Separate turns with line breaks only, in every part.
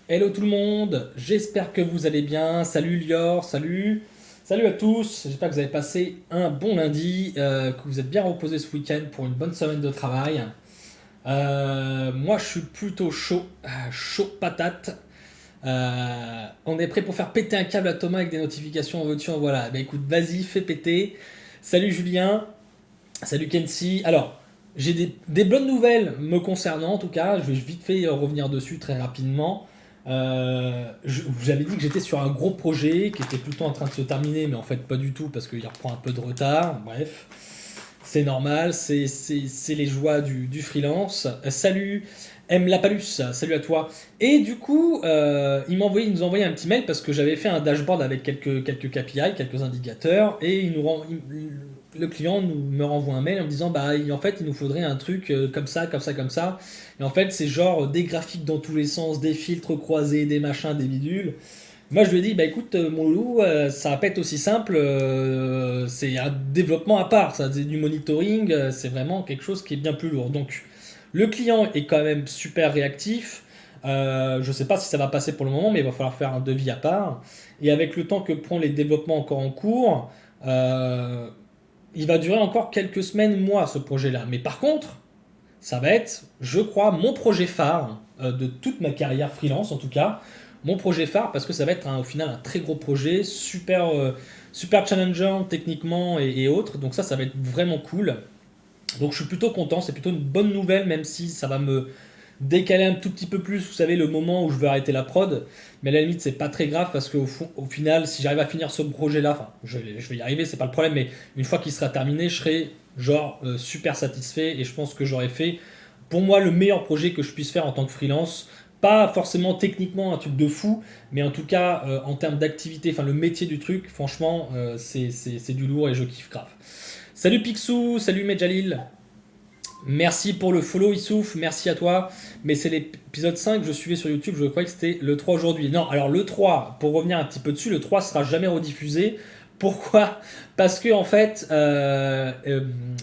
Hello tout le monde, j'espère que vous allez bien. Salut Lior, salut à tous. J'espère que vous avez passé un bon lundi, que vous êtes bien reposés ce week-end pour une bonne semaine de travail. Moi je suis plutôt chaud, chaud patate. On est prêt pour faire péter un câble à Thomas avec des notifications en veux-tu en voilà. Ben écoute, vas-y, fais péter. Salut Julien, salut Kenzie. Alors, j'ai des bonnes nouvelles me concernant en tout cas. Je vais vite fait revenir dessus très rapidement. J'avais dit que j'étais sur un gros projet qui était plutôt en train de se terminer, mais en fait pas du tout parce qu'il reprend un peu de retard. Bref, c'est normal, c'est les joies du freelance. Salut M. Lapalus, salut à toi. Et du coup, il nous a envoyé un petit mail parce que j'avais fait un dashboard avec quelques KPI, quelques indicateurs, et le client me renvoie un mail en me disant bah en fait il nous faudrait un truc comme ça, comme ça, comme ça. Et en fait c'est genre des graphiques dans tous les sens, des filtres croisés, des machins, des bidules. Moi je lui ai dit bah écoute mon loulou, ça va pas être aussi simple, c'est un développement à part, ça c'est du monitoring, c'est vraiment quelque chose qui est bien plus lourd. Donc le client est quand même super réactif. Je sais pas si ça va passer pour le moment, mais il va falloir faire un devis à part. Et avec le temps que prend les développements encore en cours, euh, il va durer encore quelques semaines, mois, ce projet-là. Mais par contre, ça va être, je crois, mon projet phare de toute ma carrière freelance, en tout cas. Mon projet phare, parce que ça va être au final un très gros projet, super challengeant techniquement et autres. Donc ça va être vraiment cool. Donc je suis plutôt content, c'est plutôt une bonne nouvelle, même si ça va me décaler un tout petit peu plus, vous savez, le moment où je veux arrêter la prod. Mais à la limite, c'est pas très grave parce qu'au final, si j'arrive à finir ce projet-là, enfin, je vais y arriver, c'est pas le problème, mais une fois qu'il sera terminé, je serai genre super satisfait et je pense que j'aurai fait, pour moi, le meilleur projet que je puisse faire en tant que freelance. Pas forcément techniquement un truc de fou, mais en tout cas en termes d'activité, enfin le métier du truc, franchement, c'est du lourd et je kiffe grave. Salut Picsou, salut Medjalil. Merci pour le follow Issouf, merci à toi. Mais c'est l'épisode 5 que je suivais sur YouTube, je croyais que c'était le 3 aujourd'hui. Non, alors le 3, pour revenir un petit peu dessus, le 3 sera jamais rediffusé. Pourquoi? Parce que en fait,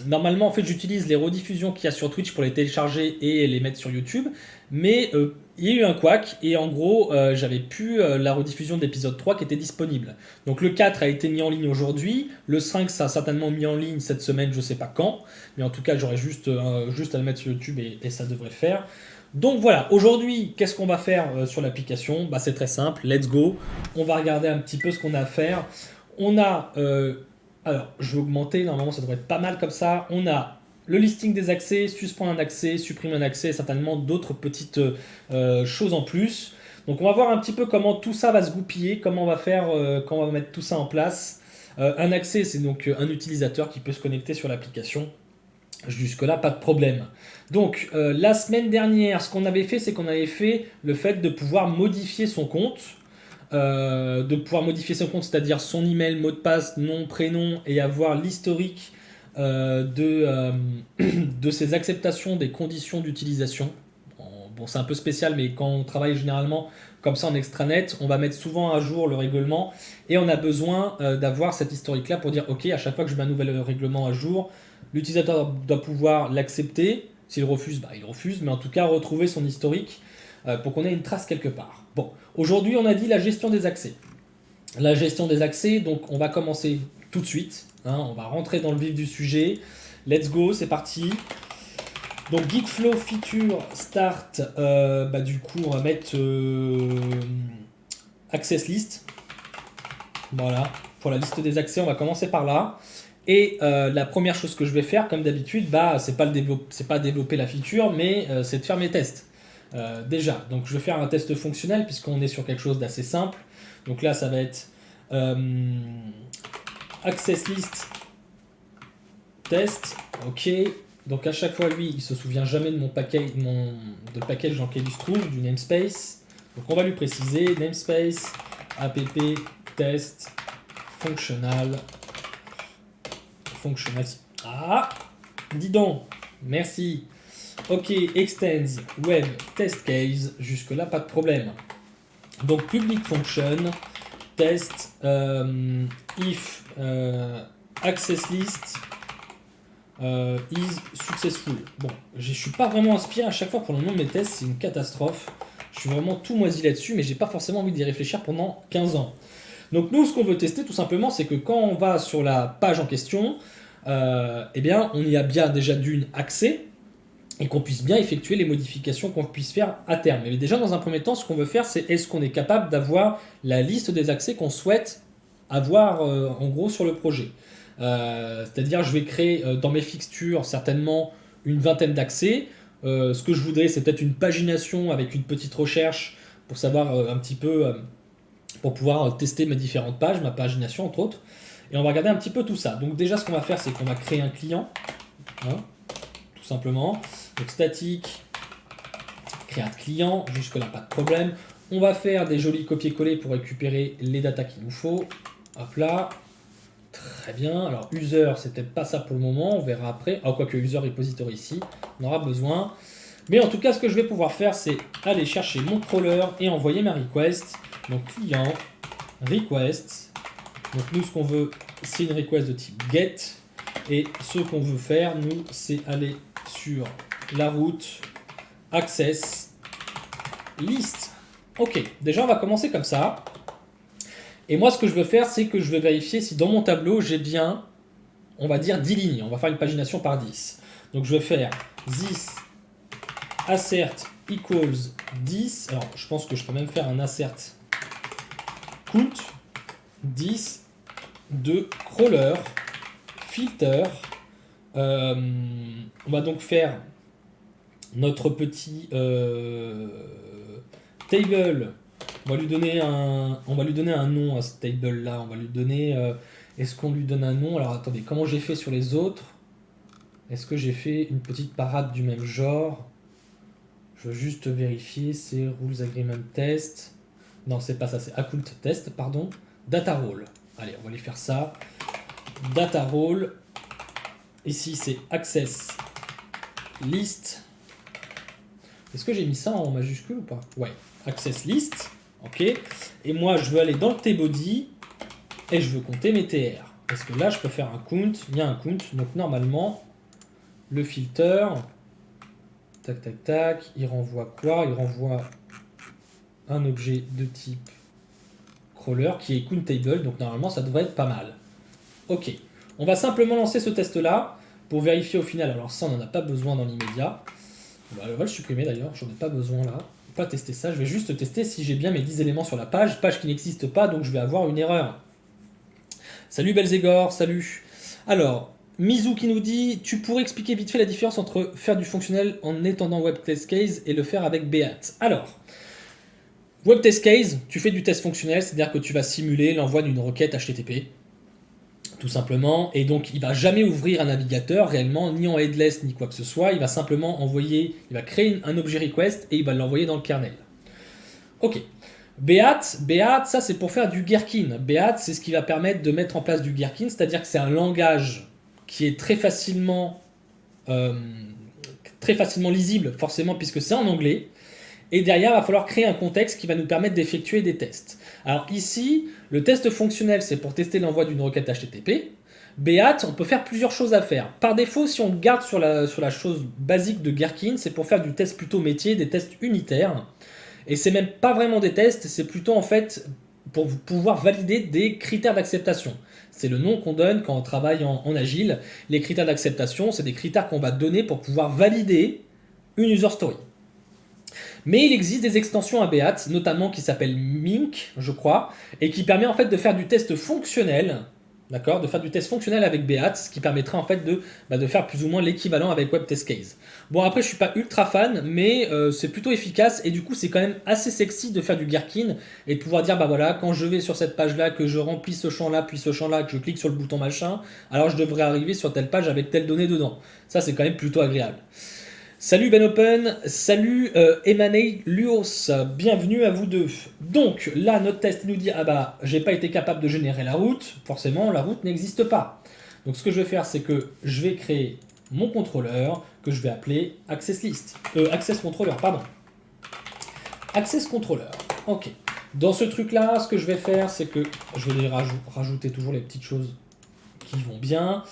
normalement en fait j'utilise les rediffusions qu'il y a sur Twitch pour les télécharger et les mettre sur YouTube. Mais il y a eu un couac et en gros j'avais plus la rediffusion d'épisode 3 qui était disponible. Donc le 4 a été mis en ligne aujourd'hui, le 5 sera certainement mis en ligne cette semaine, je sais pas quand. Mais en tout cas, j'aurais juste à le mettre sur YouTube et ça devrait faire. Donc voilà, aujourd'hui, qu'est-ce qu'on va faire sur l'application? Bah, c'est très simple, let's go. On va regarder un petit peu ce qu'on a à faire. On a, alors je vais augmenter, normalement ça devrait être pas mal comme ça. On a le listing des accès, suspendre un accès, supprimer un accès, et certainement d'autres petites choses en plus. Donc on va voir un petit peu comment tout ça va se goupiller, comment on va faire, comment on va mettre tout ça en place. Un accès, c'est donc un utilisateur qui peut se connecter sur l'application. Jusque-là, pas de problème. Donc, la semaine dernière, ce qu'on avait fait, c'est qu'on avait fait le fait de pouvoir modifier son compte. C'est-à-dire son email, mot de passe, nom, prénom, et avoir l'historique de ses acceptations des conditions d'utilisation. Bon, c'est un peu spécial, mais quand on travaille généralement comme ça en extranet, on va mettre souvent à jour le règlement et on a besoin d'avoir cet historique-là pour dire ok, à chaque fois que je mets un nouvel règlement à jour, l'utilisateur doit pouvoir l'accepter. S'il refuse, bah, il refuse, mais en tout cas retrouver son historique pour qu'on ait une trace quelque part. Bon, aujourd'hui on a dit la gestion des accès. La gestion des accès, donc on va commencer tout de suite. Hein, on va rentrer dans le vif du sujet. Let's go, c'est parti. Donc Geekflow feature start, bah, du coup on va mettre access list. Voilà, pour la liste des accès, on va commencer par là. Et la première chose que je vais faire, comme d'habitude, bah, c'est pas développer la feature, mais c'est de faire mes tests. Déjà, donc je vais faire un test fonctionnel puisqu'on est sur quelque chose d'assez simple. Donc là, ça va être euh, access list test. Ok. Donc à chaque fois, lui, il se souvient jamais de mon package, de package dans lequel il se trouve, du namespace. Donc on va lui préciser namespace app test functional. Ah, dis donc, merci. Ok, extends web test case, jusque là pas de problème. Donc public function test if access list is successful. Bon, je suis pas vraiment inspiré à chaque fois pour le nom de mes tests, c'est une catastrophe. Je suis vraiment tout moisi là-dessus, mais j'ai pas forcément envie d'y réfléchir pendant 15 ans. Donc nous, ce qu'on veut tester tout simplement, c'est que quand on va sur la page en question, eh bien, on y a bien déjà d'une accès et qu'on puisse bien effectuer les modifications qu'on puisse faire à terme. Mais déjà, dans un premier temps, ce qu'on veut faire, c'est est-ce qu'on est capable d'avoir la liste des accès qu'on souhaite avoir en gros sur le projet. C'est-à-dire, je vais créer dans mes fixtures certainement une vingtaine d'accès. Ce que je voudrais, c'est peut-être une pagination avec une petite recherche pour savoir un petit peu, pour pouvoir tester mes différentes pages, ma pagination entre autres. Et on va regarder un petit peu tout ça. Donc déjà, ce qu'on va faire, c'est qu'on va créer un client, hein, tout simplement. Donc statique, créate client, jusque-là, pas de problème. On va faire des jolis copier-coller pour récupérer les datas qu'il nous faut. Hop là. Très bien. Alors, user, c'est peut-être pas ça pour le moment. On verra après. Ah, quoique user repository ici, on aura besoin. Mais en tout cas, ce que je vais pouvoir faire, c'est aller chercher mon crawler et envoyer ma request. Donc, client, request. Donc, nous, ce qu'on veut, c'est une request de type get. Et ce qu'on veut faire, nous, c'est aller sur la route access list. Ok, déjà, on va commencer comme ça. Et moi, ce que je veux faire, c'est que je vais vérifier si dans mon tableau, j'ai bien, on va dire, 10 lignes. On va faire une pagination par 10. Donc, je vais faire this assert equals 10. Alors, je pense que je peux même faire un assert count 10 de crawler filter. On va donc faire notre petit table. On va lui donner un nom à ce table là. On va lui donner. Est-ce qu'on lui donne un nom? Alors attendez, comment j'ai fait sur les autres? Est-ce que j'ai fait une petite parade du même genre? Je veux juste vérifier. C'est rules agreement test. Non, c'est pas ça. C'est account test, pardon. Data role. Allez, on va lui faire ça. Data role. Ici, c'est access list. Est-ce que j'ai mis ça en majuscule ou pas? Ouais. Access list. Ok. Et moi, je veux aller dans le tbody et je veux compter mes TR. Parce que là, je peux faire un count. Il y a un count. Donc, normalement, le filter, tac, tac, tac, il renvoie quoi? Il renvoie un objet de type crawler qui est countable. Donc, normalement, ça devrait être pas mal. Ok. On va simplement lancer ce test-là pour vérifier au final. Alors, ça, on n'en a pas besoin dans l'immédiat. On va le supprimer d'ailleurs. J'en ai pas besoin là. Pas tester ça, je vais juste tester si j'ai bien mes 10 éléments sur la page qui n'existe pas, donc je vais avoir une erreur. Salut Belzégor, salut. Alors, Mizou qui nous dit, tu pourrais expliquer vite fait la différence entre faire du fonctionnel en étendant Web Test Case et le faire avec Beat. Alors, Web Test Case, tu fais du test fonctionnel, c'est-à-dire que tu vas simuler l'envoi d'une requête HTTP, tout simplement, et donc il va jamais ouvrir un navigateur réellement, ni en headless, ni quoi que ce soit, il va simplement envoyer, il va créer un objet request et il va l'envoyer dans le kernel. Ok. Beat, ça c'est pour faire du Gherkin. Beat, c'est ce qui va permettre de mettre en place du Gherkin, c'est-à-dire que c'est un langage qui est très facilement lisible, forcément, puisque c'est en anglais. Et derrière, il va falloir créer un contexte qui va nous permettre d'effectuer des tests. Alors ici, le test fonctionnel, c'est pour tester l'envoi d'une requête HTTP. Beat, on peut faire plusieurs choses à faire. Par défaut, si on garde sur la chose basique de Gherkin, c'est pour faire du test plutôt métier, des tests unitaires. Et c'est même pas vraiment des tests, c'est plutôt en fait pour pouvoir valider des critères d'acceptation. C'est le nom qu'on donne quand on travaille en agile. Les critères d'acceptation, c'est des critères qu'on va donner pour pouvoir valider une user story. Mais il existe des extensions à Beat, notamment qui s'appellent Mink, je crois, et qui permet en fait de faire du test fonctionnel, d'accord, de faire du test fonctionnel avec Beat, ce qui permettra en fait de faire plus ou moins l'équivalent avec Web Test Case. Bon, après, je suis pas ultra fan, mais c'est plutôt efficace, et du coup, c'est quand même assez sexy de faire du Gherkin, et de pouvoir dire, bah voilà, quand je vais sur cette page-là, que je remplis ce champ-là, puis ce champ-là, que je clique sur le bouton machin, alors je devrais arriver sur telle page avec telle donnée dedans. Ça, c'est quand même plutôt agréable. Salut Ben Open, salut Emanei Luos, bienvenue à vous deux. Donc là, notre test nous dit, ah bah, j'ai pas été capable de générer la route, forcément, la route n'existe pas. Donc ce que je vais faire, c'est que je vais créer mon contrôleur, que je vais appeler Access Controller, pardon. Access Controller, ok. Dans ce truc-là, ce que je vais faire, c'est que je vais rajouter toujours les petites choses qui vont bien.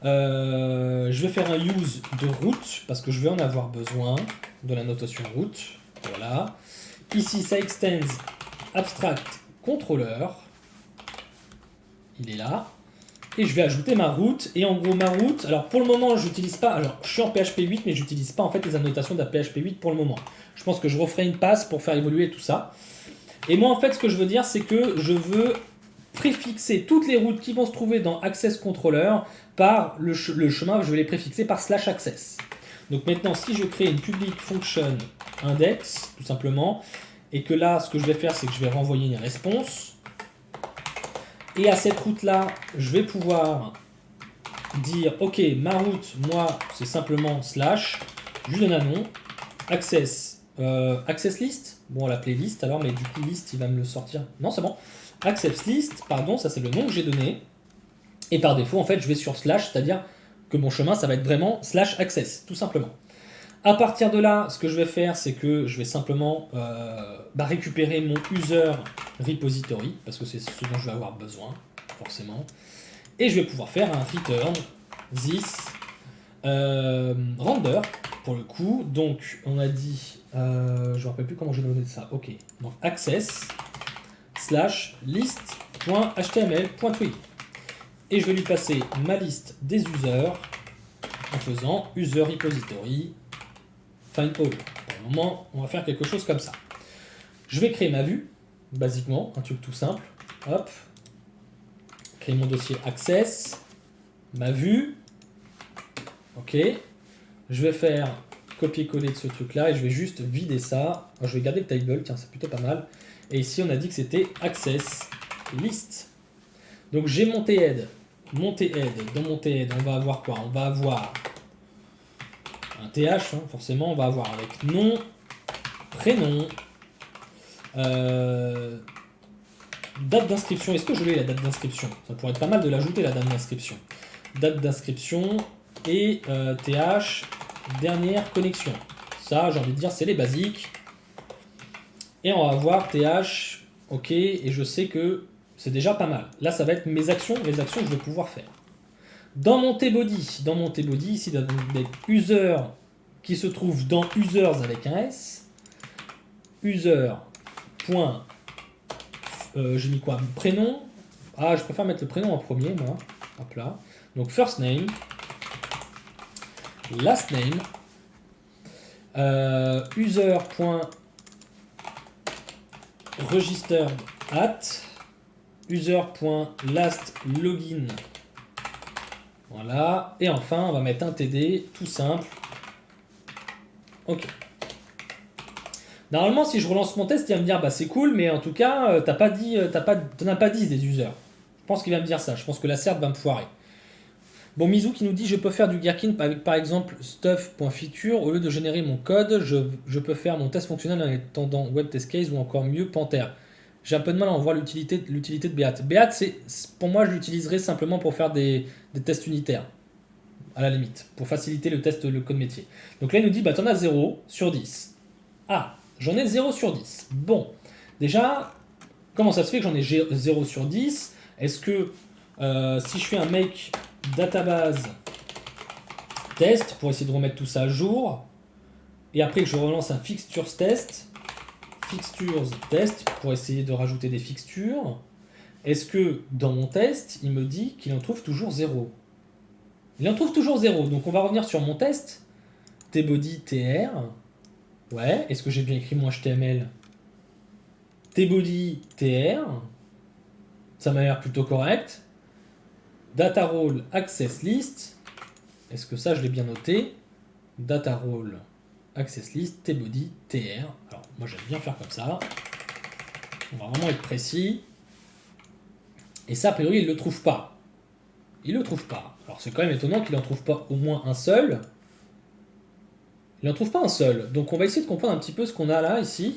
Je vais faire un use de route parce que je vais en avoir besoin de la notation route. Voilà. Ici, ça extends abstract controller. Il est là. Et je vais ajouter ma route. Et en gros, ma route, alors pour le moment, j'utilise pas. Alors, je suis en PHP 8, mais j'utilise pas en fait les annotations de la PHP 8 pour le moment. Je pense que je referai une passe pour faire évoluer tout ça. Et moi, en fait, ce que je veux dire, c'est que je veux préfixer toutes les routes qui vont se trouver dans Access Controller par le chemin, je vais les préfixer par /access. Donc maintenant, si je crée une public function index, tout simplement, et que là, ce que je vais faire, c'est que je vais renvoyer une réponse. Et à cette route-là, je vais pouvoir dire, ok, ma route, moi, c'est simplement slash, je lui donne un nom, access, access list, bon, on l'appelait list alors, mais du coup, list, il va me le sortir. Non, c'est bon. Access list, pardon, ça c'est le nom que j'ai donné. Et par défaut, en fait, je vais sur slash, c'est-à-dire que mon chemin, ça va être vraiment /access, tout simplement. À partir de là, ce que je vais faire, c'est que je vais simplement récupérer mon user repository, parce que c'est ce dont je vais avoir besoin, forcément. Et je vais pouvoir faire un return this render, pour le coup. Donc, on a dit, je ne me rappelle plus comment j'ai donné ça. Ok, donc access /list.html.twig. Et je vais lui passer ma liste des users en faisant user repository find all. Pour le moment, on va faire quelque chose comme ça. Je vais créer ma vue, basiquement, un truc tout simple. Hop. Créer mon dossier access, ma vue. Ok. Je vais faire copier-coller de ce truc-là et je vais juste vider ça. Alors, je vais garder le table, tiens, c'est plutôt pas mal. Et ici, on a dit que c'était access list. Donc, j'ai mon THEAD. Mon THEAD. Dans mon THEAD, on va avoir quoi? On va avoir un TH, hein, forcément. On va avoir avec nom, prénom, date d'inscription. Est-ce que je l'ai la date d'inscription? Ça pourrait être pas mal de l'ajouter, la date d'inscription. Date d'inscription et TH, dernière connexion. Ça, j'ai envie de dire, c'est les basiques. Et on va avoir TH, ok, et je sais que c'est déjà pas mal. Là, ça va être mes actions que je vais pouvoir faire. Dans mon tbody, ici, il y a des users qui se trouvent dans users avec un S. User. J'ai mis quoi? Prénom. Ah, je préfère mettre le prénom en premier, moi. Hop là. Donc, first name. Last name. User.registered at user.last.login. Voilà. Et enfin, on va mettre un TD, tout simple. Ok. Normalement, si je relance mon test, il va me dire bah c'est cool, mais en tout cas, t'en as pas 10 des users. Je pense qu'il va me dire ça. Je pense que la cert va me foirer. Bon, Mizou qui nous dit je peux faire du Gherkin avec par exemple stuff.feature. Au lieu de générer mon code, je peux faire mon test fonctionnel en étendant web test case ou encore mieux Panther. J'ai un peu de mal à en voir l'utilité de Beat. Beat, pour moi, je l'utiliserai simplement pour faire des tests unitaires, à la limite, pour faciliter le code métier. Donc là, il nous dit, bah, t'en as 0 sur 10. Ah, j'en ai 0 sur 10. Bon, déjà, comment ça se fait que j'en ai 0 sur 10? Est-ce que si je fais un make database test, pour essayer de remettre tout ça à jour, et après que je relance un fixtures test pour essayer de rajouter des fixtures, est-ce que dans mon test, il me dit qu'il en trouve toujours 0? Il en trouve toujours 0, donc on va revenir sur mon test, tbody tr, ouais, est-ce que j'ai bien écrit mon HTML? tbody tr, ça m'a l'air plutôt correct. Data role access list, est-ce que ça je l'ai bien noté? Data role access list tbody tr. Alors moi j'aime bien faire comme ça. On va vraiment être précis. Et ça a priori il le trouve pas. Il le trouve pas. Alors c'est quand même étonnant qu'il en trouve pas au moins un seul. Il en trouve pas un seul. Donc on va essayer de comprendre un petit peu ce qu'on a là ici.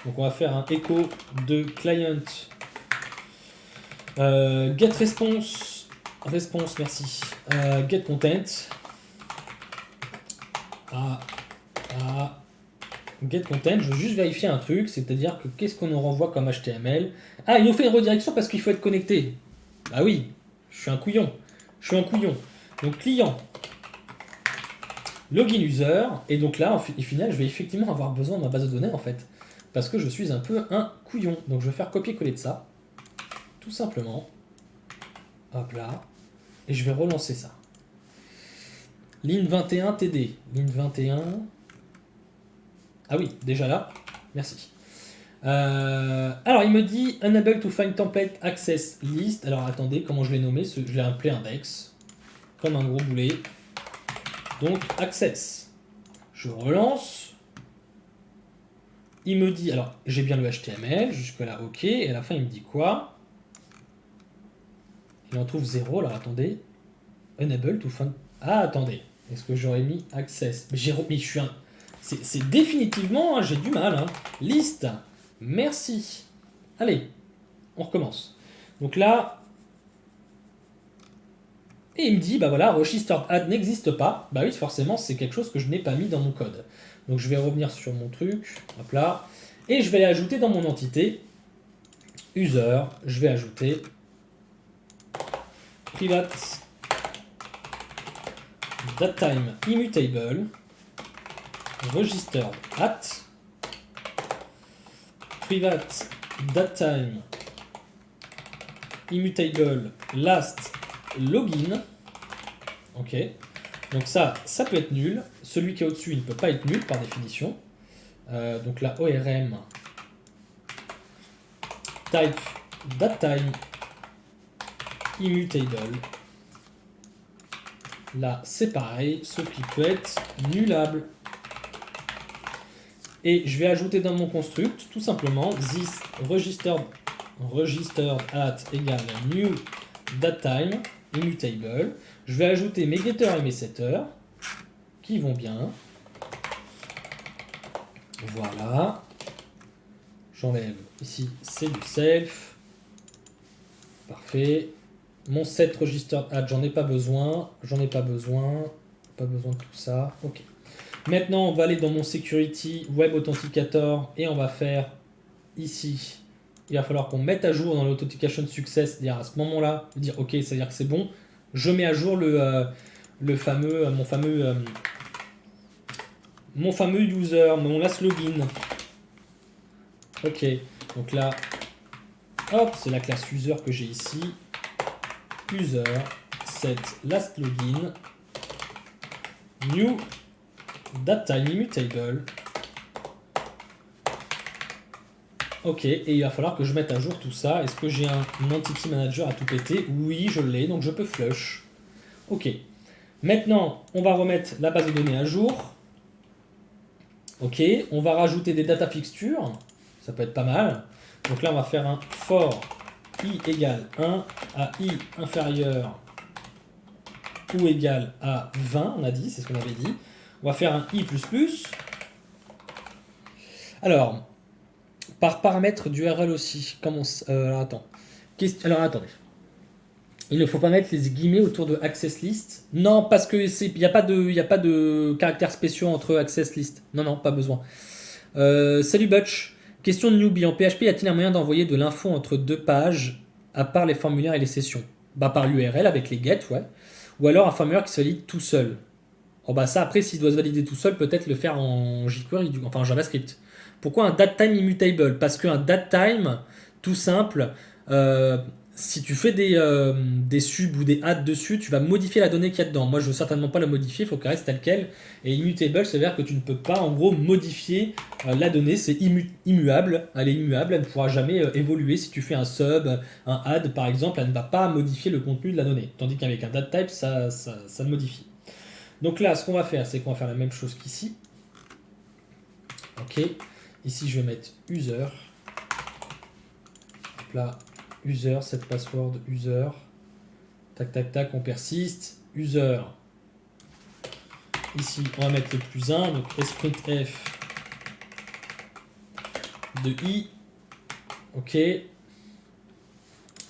Donc on va faire un echo de client get response, merci, get content, get content. Je veux juste vérifier un truc, c'est-à-dire que qu'est-ce qu'on nous renvoie comme HTML? Ah, il nous fait une redirection parce qu'il faut être connecté. Bah oui, je suis un couillon. Donc client. login user, et donc là, au final, je vais effectivement avoir besoin de ma base de données, en fait, parce que je suis un peu un couillon. Donc je vais faire copier-coller de ça, tout simplement. Hop là. Et je vais relancer ça. Ligne 21 TD. Ligne 21. Ah oui, déjà là. Merci. Alors, il me dit Unable to find template access list. Alors, attendez, comment je l'ai nommé? Je l'ai appelé index. Comme un gros boulet. Donc, access. Je relance. Il me dit, alors, j'ai bien le HTML. Jusque-là, OK. Et à la fin, il me dit quoi? Il en trouve 0. Alors, attendez. Unable to find. Ah, attendez. Est-ce que j'aurais mis access? Mais je suis un. C'est définitivement, hein, j'ai du mal. Hein. Liste. Merci. Allez, on recommence. Donc là, et il me dit, bah voilà, registered add n'existe pas. Bah oui, forcément, c'est quelque chose que je n'ai pas mis dans mon code. Donc je vais revenir sur mon truc, hop là, et je vais l'ajouter dans mon entité user. Je vais ajouter private datetime immutable registered at private datetime immutable last login. Ok, donc ça peut être nul. Celui qui est au-dessus, il ne peut pas être nul par définition. Donc la ORM type datetime immutable. Là, c'est pareil, ce qui peut être nullable. Et je vais ajouter dans mon construct, tout simplement, this registered at égale new datetime immutable. Je vais ajouter mes getters et mes setters, qui vont bien. Voilà. J'enlève ici, c'est du self. Parfait. Mon set registered at, j'en ai pas besoin. Pas besoin de tout ça. Ok. Maintenant, on va aller dans mon security web authenticator et on va faire ici. Il va falloir qu'on mette à jour dans l'authentication success, dire à ce moment-là, dire ok, c'est-à-dire que c'est bon. Je mets à jour mon fameux user, mon last login. Ok, donc là, hop, c'est la classe user que j'ai ici. User set last login new datetime immutable. Ok, et il va falloir que je mette à jour tout ça. Est-ce que j'ai un entity manager à tout péter? Oui, je l'ai, donc je peux flush. Ok. Maintenant, on va remettre la base de données à jour. Ok, on va rajouter des data fixtures. Ça peut être pas mal. Donc là, on va faire un for i égale 1 à i inférieur ou égal à 20, on a dit, c'est ce qu'on avait dit. On va faire un i++. Alors, par paramètre d'URL aussi. Alors, attends. Alors, attendez. Il ne faut pas mettre les guillemets autour de access list. Non, parce que il n'y a pas de caractères spéciaux entre access list. Non, pas besoin. Salut Butch. Question de newbie. En PHP, y a-t-il un moyen d'envoyer de l'info entre deux pages, à part les formulaires et les sessions? Bah, par l'URL avec les get, ouais. Ou alors un formulaire qui se valide tout seul. Oh, bah, ça, après, s'il doit se valider tout seul, peut-être le faire en jQuery, enfin en JavaScript. Pourquoi un datetime immutable? Parce qu'un datetime, tout simple, si tu fais des subs ou des adds dessus, tu vas modifier la donnée qu'il y a dedans. Moi, je ne veux certainement pas la modifier, il faut qu'elle reste telle quelle. Et immutable, ça veut dire que tu ne peux pas, en gros, modifier la donnée. C'est immuable, elle est immuable, elle ne pourra jamais évoluer. Si tu fais un sub, un add, par exemple, elle ne va pas modifier le contenu de la donnée. Tandis qu'avec un datetype, ça le modifie. Donc là, ce qu'on va faire, c'est qu'on va faire la même chose qu'ici. Ok. Ici, je vais mettre user. Hop là, user, set password, user. Tac, tac, tac, on persiste. User. Ici, on va mettre le plus 1. Donc, sprintf de i. Ok.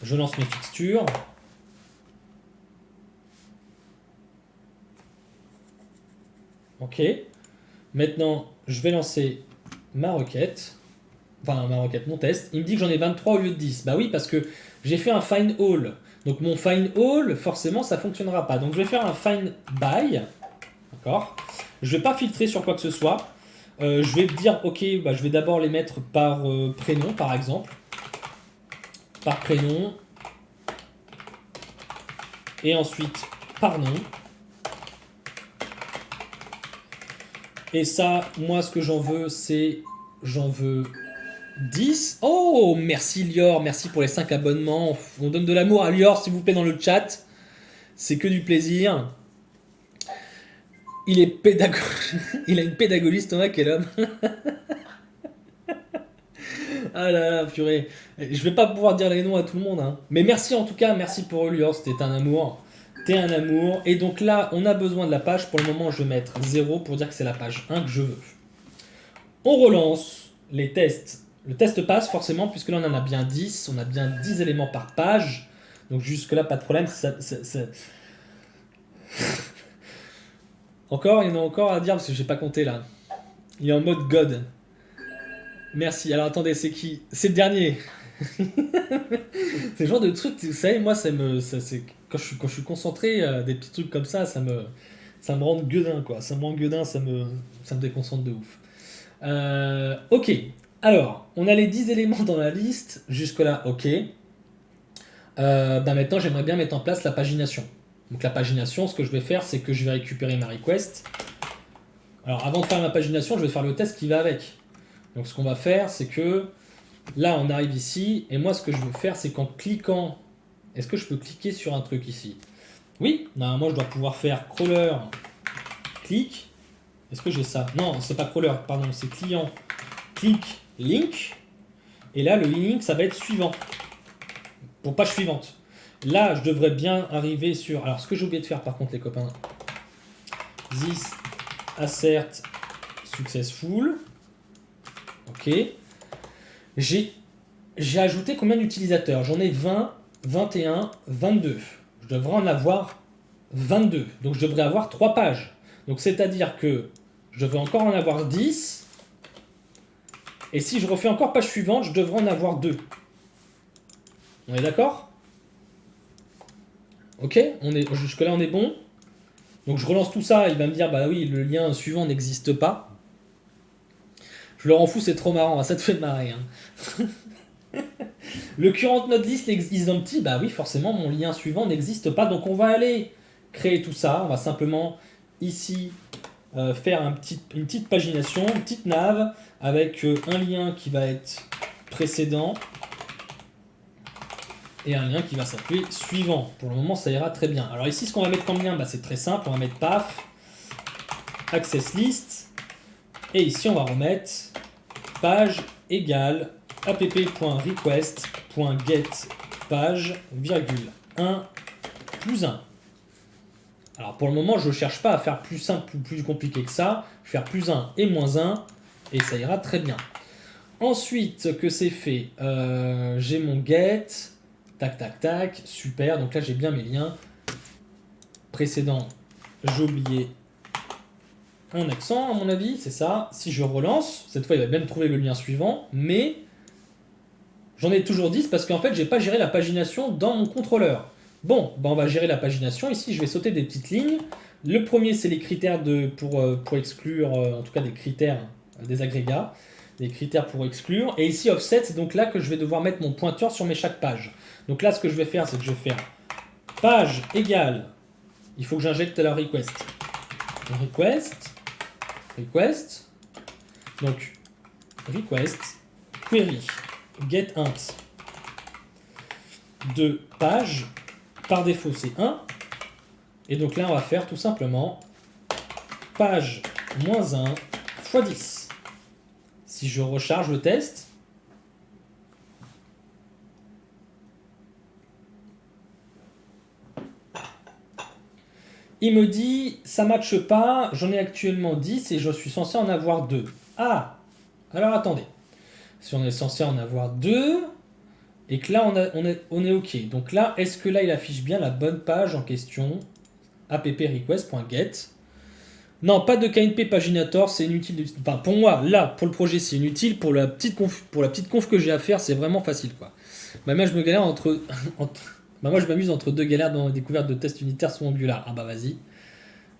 Je lance mes fixtures. Ok. Maintenant, je vais lancer ma requête. Enfin, mon test. Il me dit que j'en ai 23 au lieu de 10. Bah oui, parce que j'ai fait un find all. Donc mon find all, forcément, ça ne fonctionnera pas. Donc je vais faire un find by. D'accord. Je vais pas filtrer sur quoi que ce soit. Je vais dire, ok, bah, je vais d'abord les mettre par prénom, par exemple. Par prénom. Et ensuite, par nom. Et ça, moi, ce que j'en veux, c'est... J'en veux 10. Oh, merci Lior, merci pour les 5 abonnements. On donne de l'amour à Lior, s'il vous plaît, dans le chat. C'est que du plaisir. Il est pédago... Il a une pédagogie, Thomas, quel homme. Ah là là, purée. Je vais pas pouvoir dire les noms à tout le monde, hein. Mais merci en tout cas, merci pour Lior, c'était un amour. T'es un amour. Et donc là, on a besoin de la page. Pour le moment, je vais mettre 0 pour dire que c'est la page 1 que je veux. On relance les tests. Le test passe forcément, puisque là, on en a bien 10. On a bien 10 éléments par page. Donc jusque-là, pas de problème. Encore, il y en a encore à dire, parce que j'ai pas compté là. Il est en mode God. Merci. Alors attendez, c'est qui? C'est le dernier. C'est le genre de truc, vous savez, moi, quand je suis concentré, des petits trucs comme ça me rend gueudin, quoi. Ça me rend gueudin, ça me déconcentre de ouf. Ok. Alors, on a les 10 éléments dans la liste. Jusque-là, ok. Bah maintenant, j'aimerais bien mettre en place la pagination. Donc la pagination, ce que je vais faire, c'est que je vais récupérer ma request. Alors, avant de faire ma pagination, je vais faire le test qui va avec. Donc ce qu'on va faire, c'est que là, on arrive ici, et moi, ce que je veux faire, c'est qu'en cliquant... Est-ce que je peux cliquer sur un truc ici? Oui, normalement, je dois pouvoir faire crawler, clic. Est-ce que j'ai ça? Non, c'est pas crawler, pardon, c'est client, clic, link. Et là, le link, ça va être suivant. Pour page suivante. Là, je devrais bien arriver sur... Alors, ce que j'ai oublié de faire, par contre, les copains. This assert successful. Ok. J'ai ajouté combien d'utilisateurs? J'en ai 20, 21, 22. Je devrais en avoir 22. Donc je devrais avoir 3 pages. Donc c'est-à-dire que je devrais encore en avoir 10. Et si je refais encore page suivante, je devrais en avoir 2. On est d'accord? Ok, jusque-là on est bon. Donc je relance tout ça, il va me dire, bah oui, le lien suivant n'existe pas. Je le rends fou, c'est trop marrant, ça te fait marrer. Hein. Le current node list is empty, bah oui, forcément, mon lien suivant n'existe pas. Donc on va aller créer tout ça. On va simplement ici faire une petite pagination, une petite nav avec un lien qui va être précédent et un lien qui va s'appeler suivant. Pour le moment, ça ira très bien. Alors ici, ce qu'on va mettre comme lien, bah, c'est très simple. On va mettre paf, access list. Et ici, on va remettre page égale app.request.get page, virgule, 1 plus 1. Alors pour le moment, je ne cherche pas à faire plus simple ou plus compliqué que ça. Je vais faire plus 1 et moins 1 et ça ira très bien. Ensuite que c'est fait, j'ai mon get, tac tac tac, super. Donc là j'ai bien mes liens. Précédent, j'ai oublié un accent à mon avis, c'est ça. Si je relance, cette fois il va bien me trouver le lien suivant, mais j'en ai toujours 10 parce qu'en fait j'ai pas géré la pagination dans mon contrôleur. Bon, bah on va gérer la pagination. Ici je vais sauter des petites lignes. Le premier c'est les critères pour exclure, en tout cas des critères, des agrégats, des critères pour exclure. Et ici offset, c'est donc là que je vais devoir mettre mon pointeur sur chaque page. Donc là ce que je vais faire, c'est que je vais faire page égale, il faut que j'injecte la request. Request, donc request, query, get int de page, par défaut c'est 1, et donc là on va faire tout simplement page moins 1 x 10. Si je recharge le test, il me dit ça matche pas, j'en ai actuellement 10 et je suis censé en avoir 2. Ah, alors attendez, si on est censé en avoir 2 et que là on est ok, donc là est-ce que là il affiche bien la bonne page en question, app.request.get. Non, pas de KNP paginator, c'est inutile. Enfin, pour moi, là, pour le projet, c'est inutile. Pour la petite conf que j'ai à faire, c'est vraiment facile, quoi. Bah, moi, je me galère moi, je m'amuse entre deux galères dans la découverte de tests unitaires sous Angular. Ah bah vas-y.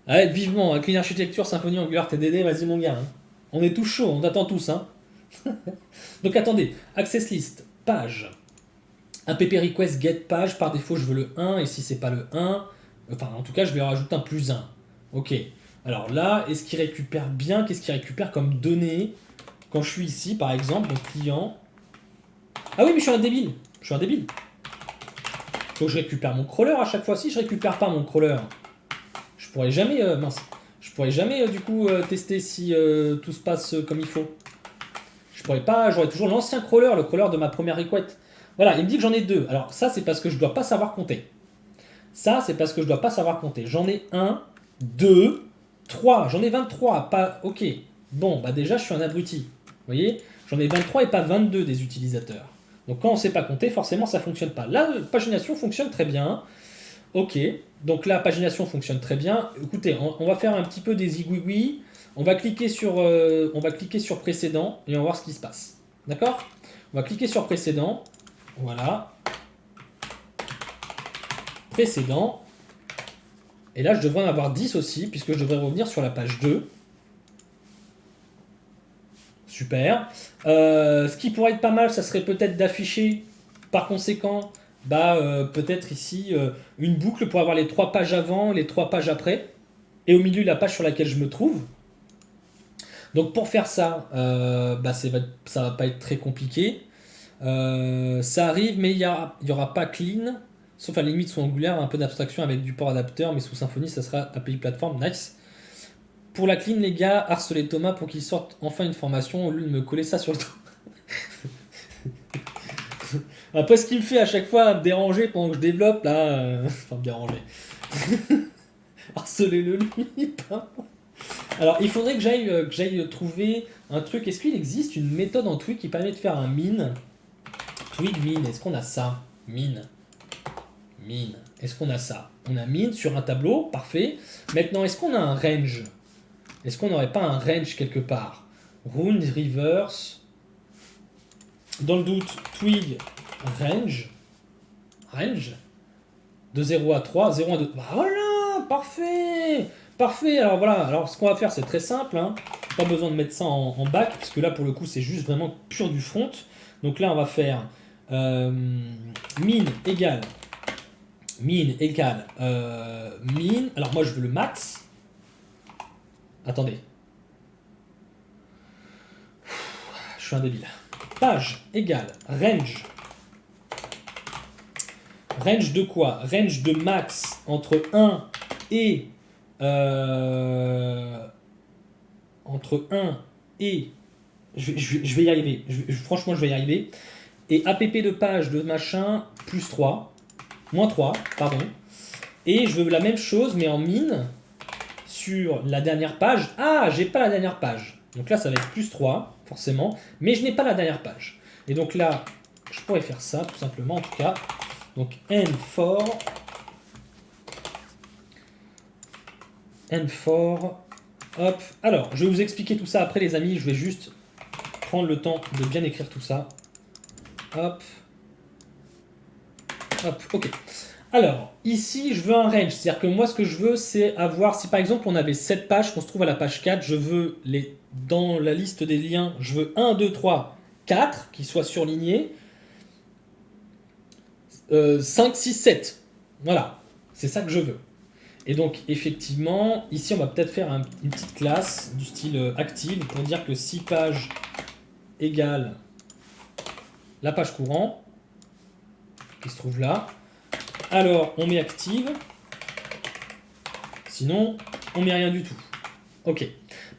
Allez, vivement, Clean Architecture, Symfony, Angular, TDD, vas-y mon gars. Hein. On est tous chauds, on attend tous. Hein. Donc attendez, Access List, page. App request get page, par défaut je veux le 1, et si c'est pas le 1, enfin en tout cas je vais rajouter un plus 1. Ok, alors là, est-ce qu'il récupère bien, qu'est-ce qu'il récupère comme données quand je suis ici par exemple, mon client. Ah oui mais je suis un débile, je suis un débile. Faut que je récupère mon crawler à chaque fois, si je récupère pas mon crawler, je pourrais jamais, je pourrais jamais du coup tester si tout se passe comme il faut. Je pourrais pas, j'aurais toujours l'ancien crawler, le crawler de ma première requête. Voilà, il me dit que j'en ai deux. Alors ça, c'est parce que je dois pas savoir compter. Ça, c'est parce que je dois pas savoir compter. J'en ai un, deux, trois. J'en ai 23. Pas. Ok. Bon, bah déjà, je suis un abruti. Vous voyez, j'en ai 23 et pas 22 des utilisateurs. Donc quand on sait pas compter, forcément, ça fonctionne pas. La pagination fonctionne très bien. Ok. Donc la pagination fonctionne très bien. Écoutez, on va faire un petit peu des zigouigouis. On va cliquer sur précédent et on va voir ce qui se passe. D'accord? On va cliquer sur précédent. Voilà. Précédent. Et là, je devrais en avoir 10 aussi, puisque je devrais revenir sur la page 2. Super. Ce qui pourrait être pas mal, ça serait peut-être d'afficher, par conséquent, peut-être ici, une boucle pour avoir les 3 pages avant, les 3 pages après, et au milieu, la page sur laquelle je me trouve. Donc pour faire ça, ça va pas être très compliqué. Ça arrive, mais il y aura pas clean, sauf à la limite sous Angular, un peu d'abstraction avec du port adapteur, mais sous Symfony, ça sera API Platform, nice. Pour la clean, les gars, harcelez Thomas pour qu'il sorte enfin une formation au lieu de me coller ça sur le dos. Après, ce qu'il me fait à chaque fois, me déranger pendant que je développe, là. Enfin, me déranger. Harcelez-le lui, pas. Alors, il faudrait que j'aille trouver un truc. Est-ce qu'il existe une méthode en Twig qui permet de faire un min? Twig min, est-ce qu'on a ça? Min. Min. Est-ce qu'on a ça? On a min sur un tableau, parfait. Maintenant, est-ce qu'on a un range? Est-ce qu'on n'aurait pas un range quelque part? Round, reverse. Dans le doute, twig, range. Range. De 0 à 3, 0 à 2. Bah voilà, parfait. Parfait, alors voilà. Alors ce qu'on va faire, c'est très simple. Hein. Pas besoin de mettre ça en back, parce que là, pour le coup, c'est juste vraiment pur du front. Donc là, on va faire min égale min. Alors moi, je veux le max. Attendez. Je suis un débile. Page égale range. Range de quoi? Range de max entre 1 et... entre 1 et... Je vais y arriver. Franchement, je vais y arriver. Et app de page de machin, plus 3. Moins 3, pardon. Et je veux la même chose, mais en min, sur la dernière page. Ah, j'ai pas la dernière page. Donc là, ça va être plus 3, forcément. Mais je n'ai pas la dernière page. Et donc là, je pourrais faire ça, tout simplement, en tout cas. Donc n4, hop. Alors, je vais vous expliquer tout ça après, les amis. Je vais juste prendre le temps de bien écrire tout ça. Hop. Hop, ok. Alors, ici, je veux un range. C'est-à-dire que moi, ce que je veux, c'est avoir... Si par exemple, on avait 7 pages, qu'on se trouve à la page 4, je veux, dans la liste des liens, je veux 1, 2, 3, 4 qui soient surlignés. 5, 6, 7. Voilà. C'est ça que je veux. Et donc, effectivement, ici, on va peut-être faire une petite classe du style active pour dire que 6 pages égale la page courant qui se trouve là. Alors, on met active. Sinon, on met rien du tout. Ok.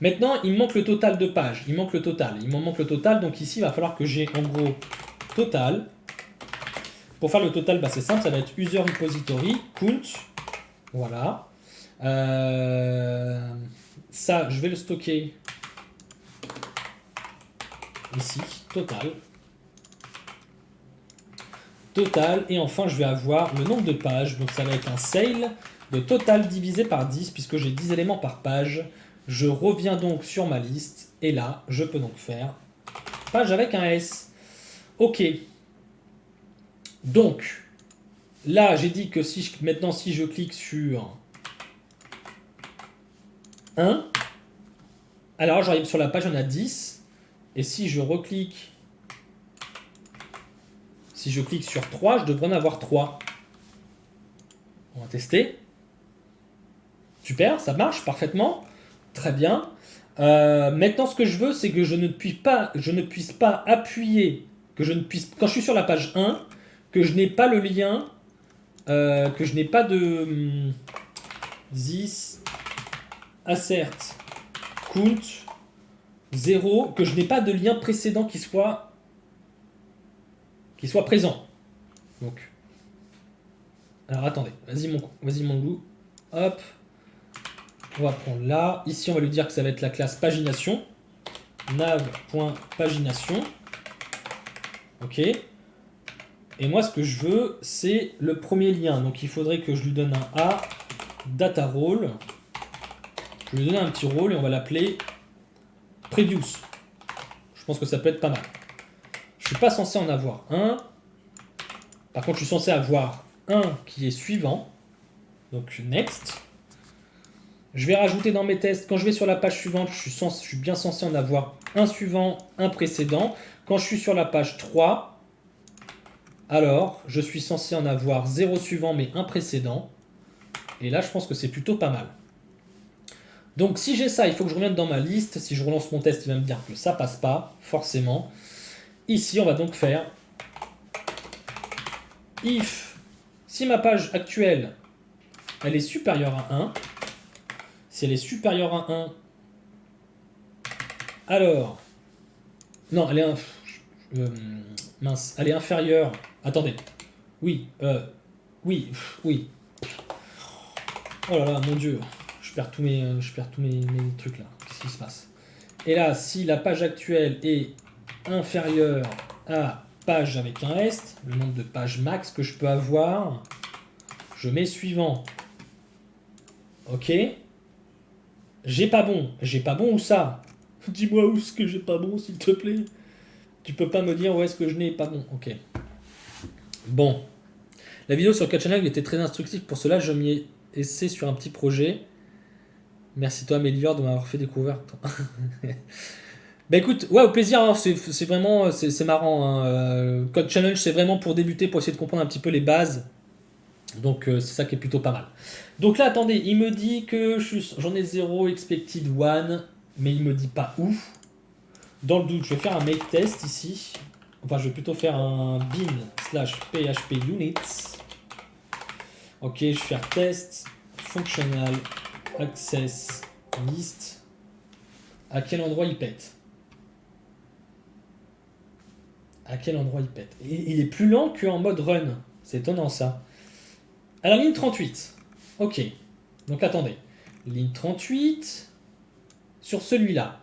Maintenant, il me manque le total de pages. Il m'en manque le total. Donc ici, il va falloir que j'ai en gros total. Pour faire le total, c'est simple. Ça va être user repository count. Voilà. Ça, je vais le stocker ici. Total. Et enfin, je vais avoir le nombre de pages. Donc ça va être un sale de total divisé par 10, puisque j'ai 10 éléments par page. Je reviens donc sur ma liste. Et là, je peux donc faire page avec un S. Ok. Donc, là, j'ai dit que maintenant, si je clique sur 1. Alors, j'arrive sur la page, il y en a 10. Et si je reclique, si je clique sur 3, je devrais en avoir 3. On va tester. Super, ça marche parfaitement. Très bien. Maintenant, ce que je veux, c'est que je ne puisse pas appuyer, quand je suis sur la page 1, que je n'ai pas le lien, que je n'ai pas de this assert count 0, que je n'ai pas de lien précédent qui soit présent. Donc, alors attendez, vas-y mon loup. Hop. On va prendre là. Ici, on va lui dire que ça va être la classe pagination. Nav.pagination. Ok. Et moi, ce que je veux, c'est le premier lien. Donc, il faudrait que je lui donne un A, data role. Je vais lui donner un petit rôle et on va l'appeler previous. Je pense que ça peut être pas mal. Je suis pas censé en avoir un. Par contre, je suis censé avoir un qui est suivant. Donc, next. Je vais rajouter dans mes tests, quand je vais sur la page suivante, je suis bien censé en avoir un suivant, un précédent. Quand je suis sur la page 3, alors je suis censé en avoir 0 suivant mais un précédent. Et là, je pense que c'est plutôt pas mal. Donc si j'ai ça, il faut que je revienne dans ma liste. Si je relance mon test, il va me dire que ça passe pas, forcément. Ici, on va donc faire if, si ma page actuelle, elle est supérieure à 1, si elle est supérieure à 1, alors... Non, elle est... mince, elle est inférieure... Attendez. Oui, oui. Oh là là, mon Dieu. Je perds tous mes trucs là. Qu'est-ce qui se passe? Et là, si la page actuelle est inférieure à page avec un S, le nombre de pages max que je peux avoir, je mets suivant. Ok. J'ai pas bon. J'ai pas bon où ça? Dis-moi où est-ce que j'ai pas bon, s'il te plaît. Tu peux pas me dire où est-ce que je n'ai pas bon. Ok. Bon. La vidéo sur CatChannel était très instructive. Pour cela, je m'y essaie sur un petit projet. Merci toi, Mélior, de m'avoir fait découvrir. Bah écoute, ouais, au plaisir. Hein, c'est vraiment c'est marrant. Hein. Code Challenge, c'est vraiment pour débuter, pour essayer de comprendre un petit peu les bases. Donc c'est ça qui est plutôt pas mal. Donc là, attendez, il me dit que j'en ai 0 expected 1, mais il me dit pas où. Dans le doute, je vais faire un make test ici. Enfin, je vais plutôt faire un bin/php units. Ok, je vais faire test functional access list. À quel endroit il pète? À quel endroit il pète? Et il est plus lent qu'en mode run. C'est étonnant ça. Alors, ligne 38. Ok. Donc, attendez. Ligne 38. Sur celui-là.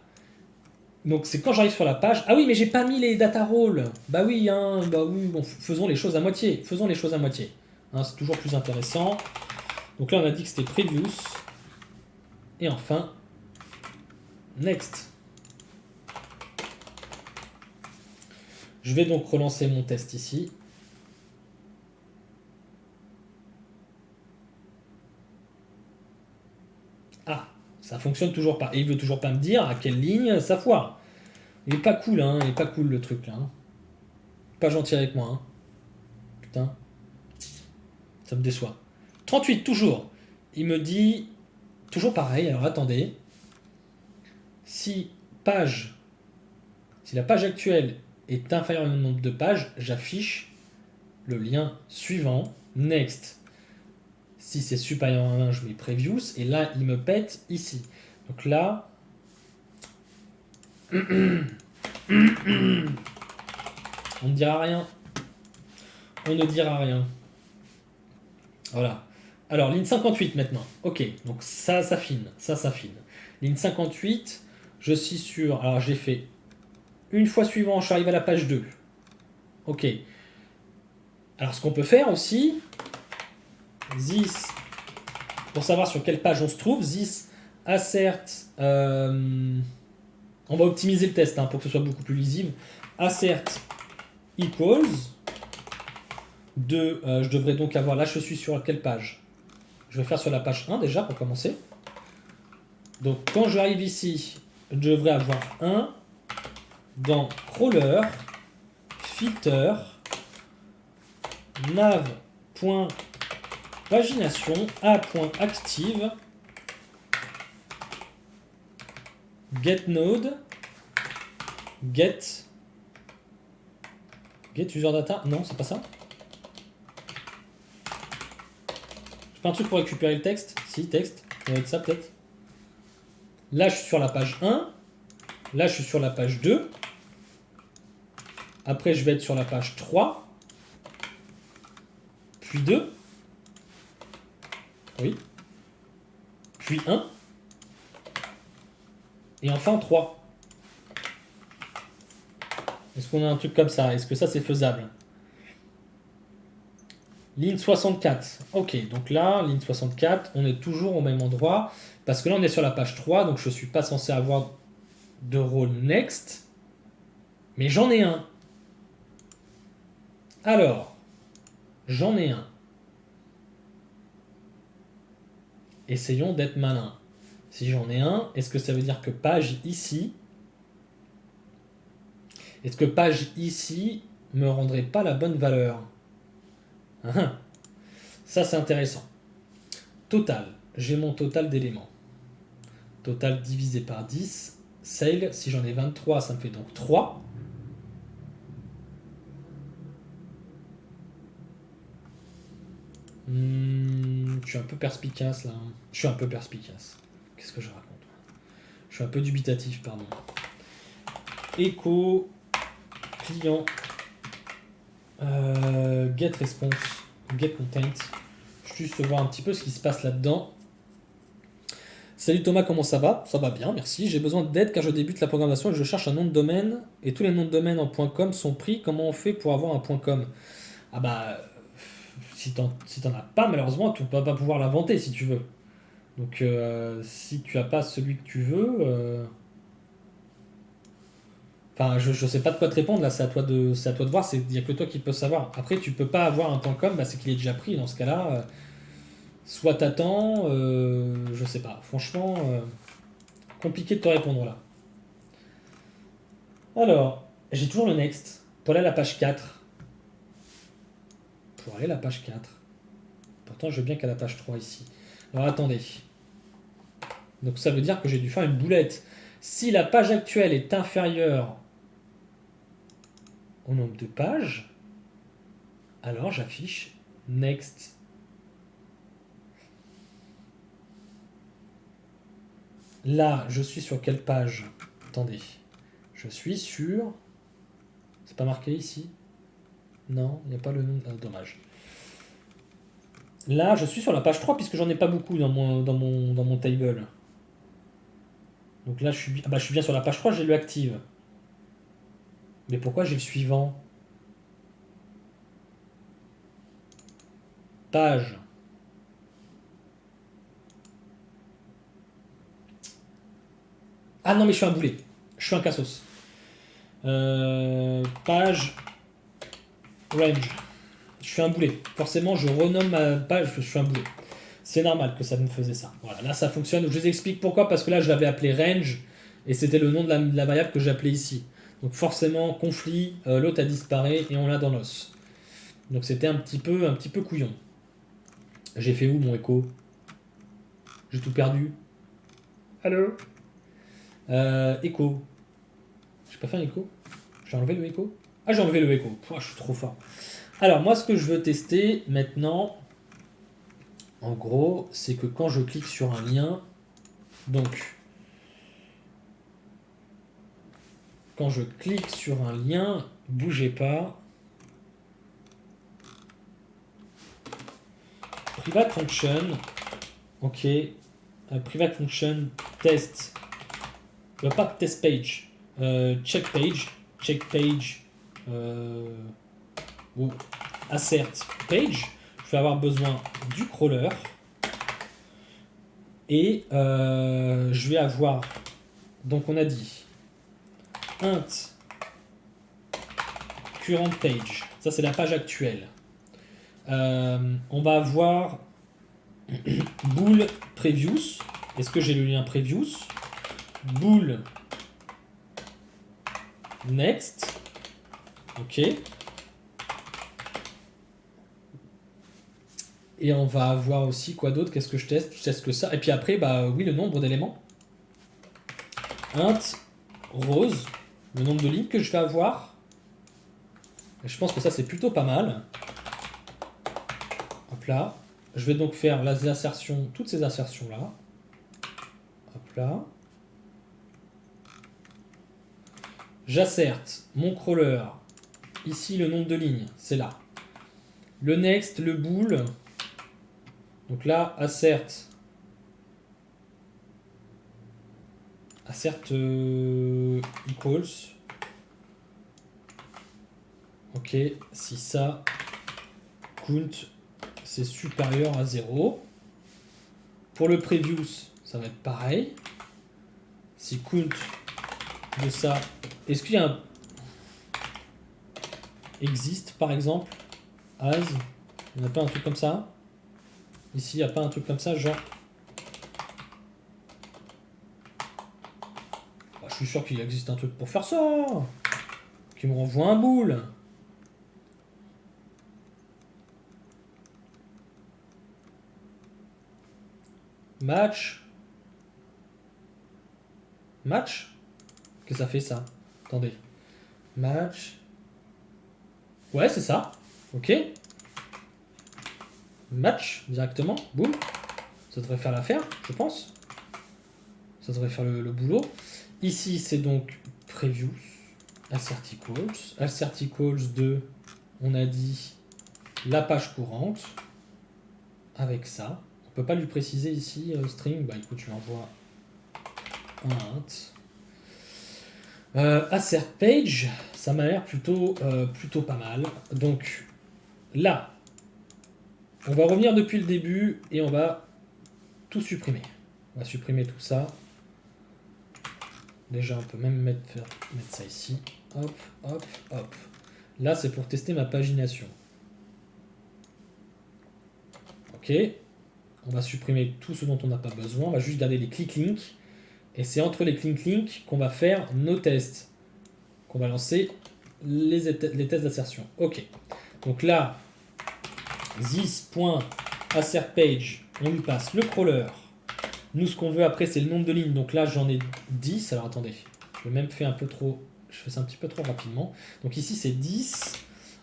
Donc, c'est quand j'arrive sur la page. Ah oui, mais j'ai pas mis les data roles. Bah oui, hein. Bah oui. Bon, faisons les choses à moitié. Faisons les choses à moitié. Hein, c'est toujours plus intéressant. Donc là, on a dit que c'était previous. Et enfin, next. Je vais donc relancer mon test ici. Ah, ça fonctionne toujours pas. Et il veut toujours pas me dire à quelle ligne ça foire. Il est pas cool, hein. Il est pas cool le truc là. Hein. Pas gentil avec moi. Hein. Putain. Ça me déçoit. 38, toujours. Il me dit... Toujours pareil, alors attendez. Si la page actuelle est inférieure au nombre de pages, j'affiche le lien suivant, next. Si c'est supérieur à 1, je mets previous, et là, il me pète ici. Donc là... On ne dira rien. On ne dira rien. Voilà. Alors, ligne 58 maintenant. Ok, donc ça s'affine. Ça s'affine. Ligne 58, je suis sur... Alors, j'ai fait une fois suivant, je suis arrivé à la page 2. Ok. Alors, ce qu'on peut faire aussi, this, pour savoir sur quelle page on se trouve, this assert... on va optimiser le test hein, pour que ce soit beaucoup plus lisible. Assert equals de... je devrais donc avoir... Là, je suis sur quelle page? Je vais faire sur la page 1 déjà pour commencer. Donc quand j'arrive ici, je devrais avoir un dans crawler, filter, nav.pagination, a.active, getNode, get user data. Non, c'est pas ça. J'ai pas un truc pour récupérer le texte. Si, texte. Ça doit être ça peut-être. Là, je suis sur la page 1. Là, je suis sur la page 2. Après, je vais être sur la page 3. Puis 2. Oui. Puis 1. Et enfin 3. Est-ce qu'on a un truc comme ça? Est-ce que ça, c'est faisable? Ligne 64. Ok, donc là, ligne 64, on est toujours au même endroit. Parce que là, on est sur la page 3, donc je ne suis pas censé avoir de rôle next. Mais j'en ai un. Alors, j'en ai un. Essayons d'être malin. Si j'en ai un, est-ce que ça veut dire que page ici... Est-ce que page ici me rendrait pas la bonne valeur? Ça, c'est intéressant. Total. J'ai mon total d'éléments. Total divisé par 10. Sale, si j'en ai 23, ça me fait donc 3. Je suis un peu perspicace là. Je suis un peu perspicace. Qu'est-ce que je raconte? Je suis un peu dubitatif, pardon. Echo, client, get response, get content. Je vais juste voir un petit peu ce qui se passe là-dedans. Salut Thomas, comment ça va? Ça va bien, merci. J'ai besoin d'aide car je débute la programmation et je cherche un nom de domaine. Et tous les noms de domaine en .com sont pris. Comment on fait pour avoir un .com? Ah bah, si t'en as pas, malheureusement, tu ne vas pas pouvoir l'inventer si tu veux. Donc, si tu n'as pas celui que tu veux... Enfin, je sais pas de quoi te répondre là, c'est à toi de voir, il n'y a que toi qui peux savoir. Après, tu peux pas avoir un .com, bah, c'est qu'il est déjà pris dans ce cas-là. Soit t'attends, je sais pas. Franchement, compliqué de te répondre là. Alors, j'ai toujours le next. Pour aller à la page 4. Pour aller à la page 4. Pourtant, je veux bien qu'à la page 3 ici. Alors, attendez. Donc, ça veut dire que j'ai dû faire une boulette. Si la page actuelle est inférieure au nombre de pages, alors j'affiche next. Là, je suis sur quelle page? Attendez. Je suis sur... C'est pas marqué ici? Non, il n'y a pas le nom. Ah, dommage. Là, je suis sur la page 3 puisque j'en ai pas beaucoup dans mon table. Donc là, je suis bien sur la page 3, j'ai le active. Mais pourquoi j'ai le suivant? Page. Ah non, mais je suis un boulet. Je suis un cassos. Page. Range. Je suis un boulet. Forcément, je renomme ma page, je suis un boulet. C'est normal que ça me faisait ça. Voilà, là ça fonctionne. Je vous explique pourquoi, parce que là je l'avais appelé range, et c'était le nom de la variable que j'appelais ici. Donc forcément, conflit, l'autre a disparu, et on l'a dans l'os. Donc c'était un petit peu couillon. J'ai fait où mon écho? J'ai tout perdu. Allô? Écho. J'ai pas fait un écho? J'ai enlevé le écho? Ah, j'ai enlevé le écho. Pouah, je suis trop fort. Alors moi, ce que je veux tester maintenant, en gros, c'est que quand je clique sur un lien, donc quand je clique sur un lien, bougez pas. Private function, ok. Private function test, pas test page, check page, ou assert page. Je vais avoir besoin du crawler et je vais avoir, donc on a dit int current page, ça c'est la page actuelle. On va avoir bool previous Est-ce que j'ai le lien previous? Bool. Next. Ok. Et on va avoir aussi quoi d'autre? Qu'est-ce que je teste? Je teste que ça. Et puis après, bah oui, le nombre d'éléments. Int rose. Le nombre de lignes que je vais avoir. Et je pense que ça, c'est plutôt pas mal. Hop là. Je vais donc faire les assertions, toutes ces assertions-là. Hop là. J'asserte mon crawler. Ici, le nombre de lignes, c'est là. Le next, le bool. Donc là, assert. Assert equals. Ok, si ça, count, c'est supérieur à 0. Pour le previous, ça va être pareil. Si count de ça, est-ce qu'il y a un existe par exemple as, il n'y a pas un truc comme ça? Ici, il n'y a pas un truc comme ça, genre. Bah, je suis sûr qu'il existe un truc pour faire ça. Qui me renvoie un boule. Match. Match? Qu'est-ce que ça fait ça? Attendez. Match. Ouais, c'est ça. Ok. Match directement. Boum. Ça devrait faire l'affaire, je pense. Ça devrait faire le boulot. Ici, c'est donc previous. Assert equals. Assert equals de, on a dit, la page courante. Avec ça. On peut pas lui préciser ici, string. Bah écoute, je lui envoie un int. Assert page, ça m'a l'air plutôt pas mal. Donc là, on va revenir depuis le début et on va tout supprimer. On va supprimer tout ça. Déjà, on peut même mettre ça ici. Hop, hop, hop. Là, c'est pour tester ma pagination. Ok. On va supprimer tout ce dont on n'a pas besoin. On va juste garder les click-links. Et c'est entre les click-links qu'on va faire nos tests. Qu'on va lancer les tests d'assertion. Ok. Donc là, this.assertPage, on lui passe le crawler. Nous, ce qu'on veut après, c'est le nombre de lignes. Donc là, j'en ai 10. Alors attendez, je vais même faire un peu trop. Je fais ça un petit peu trop rapidement. Donc ici, c'est 10.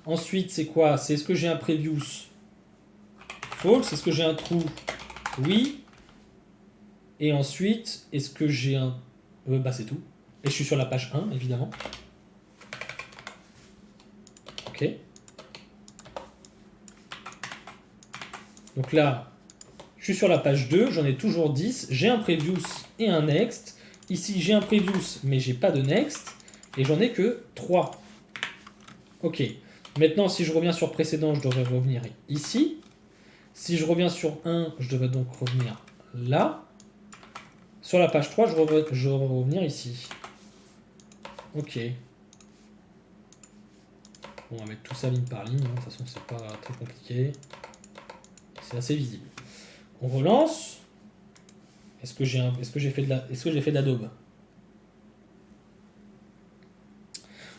Ensuite, c'est quoi? C'est est-ce que j'ai un previous? False. Est-ce que j'ai un true? Oui. Et ensuite, est-ce que j'ai un. Bah, c'est tout. Et je suis sur la page 1, évidemment. Ok. Donc là, je suis sur la page 2, j'en ai toujours 10. J'ai un previous et un next. Ici, j'ai un previous, mais j'ai pas de next. Et j'en ai que 3. Ok. Maintenant, si je reviens sur précédent, je devrais revenir ici. Si je reviens sur 1, je devrais donc revenir là. Sur la page 3, je devrais revenir ici. Ok. Bon, on va mettre tout ça ligne par ligne. De toute façon, c'est pas très compliqué. C'est assez visible. On relance. Est-ce que j'ai fait de l'Adobe?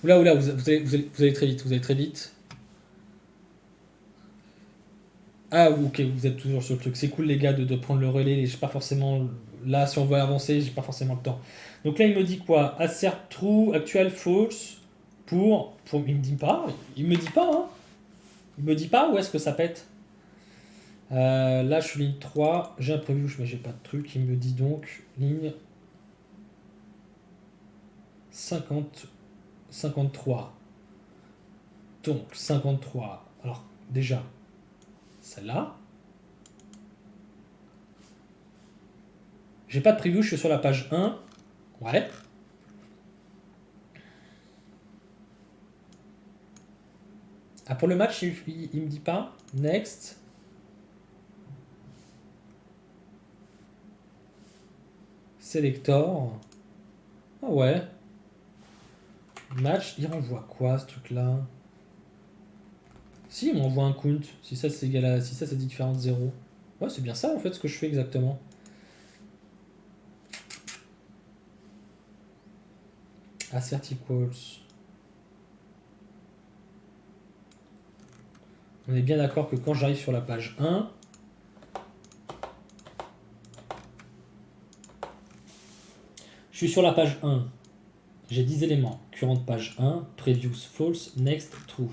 Oula, vous allez très vite, vous allez très vite. Ah, ok, vous êtes toujours sur le truc. C'est cool, les gars, de prendre le relais. J'ai pas forcément. Là, si on veut avancer, j'ai pas forcément le temps. Donc là, il me dit quoi? Assert true, actual, false. Il me dit pas. Il me dit pas, hein. Il me dit pas où est-ce que ça pète. Là, je suis ligne 3. J'ai un preview, mais j'ai pas de truc. Il me dit donc ligne 53. Donc, 53. Alors, déjà, celle-là. J'ai pas de preview, je suis sur la page 1. Ouais. Ah, pour le match, il me dit pas. Next. Selector. Ah ouais. Match, il renvoie quoi ce truc-là? Si, il m'envoie un count. Si ça c'est égal à. Si ça c'est différent de 0. Ouais, c'est bien ça en fait ce que je fais exactement. Assert equals. On est bien d'accord que quand j'arrive sur la page 1, je suis sur la page 1. J'ai 10 éléments. Current page 1, previous false, next true.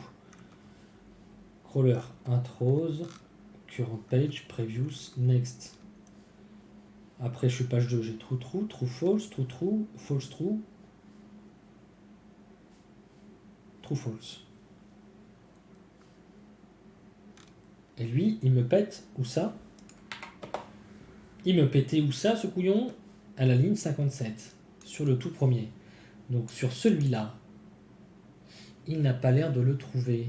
Crawler intros, current page, previous, next. Après, je suis page 2, j'ai true, true, true, false, true, true, false, true, true, false. Et lui, il me pète où ça? Il me pétait où ça, ce couillon? À la ligne 57, sur le tout premier. Donc sur celui-là, il n'a pas l'air de le trouver.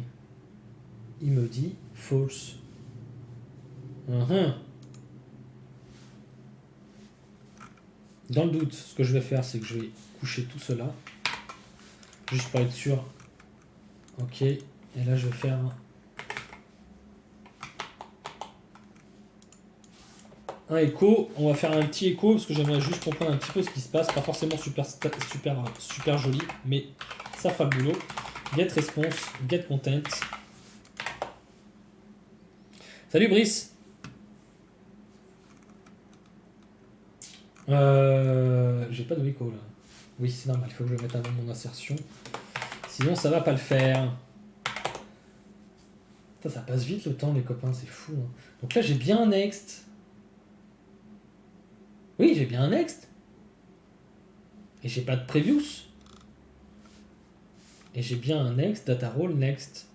Il me dit false. Dans le doute, ce que je vais faire, c'est que je vais coucher tout cela. Juste pour être sûr. Ok. Et là, je vais faire un écho. On va faire un petit écho parce que j'aimerais juste comprendre un petit peu ce qui se passe. Pas forcément super joli, mais ça fera le boulot. Get response, get content. Salut Brice. J'ai pas de écho là. Oui, c'est normal, il faut que je le mette avant mon insertion. Sinon, ça va pas le faire. Putain, ça passe vite le temps, les copains, c'est fou. Hein. Donc là, j'ai bien un next. Oui, j'ai bien un next. Et j'ai pas de previous. Et j'ai bien un next, data role, next.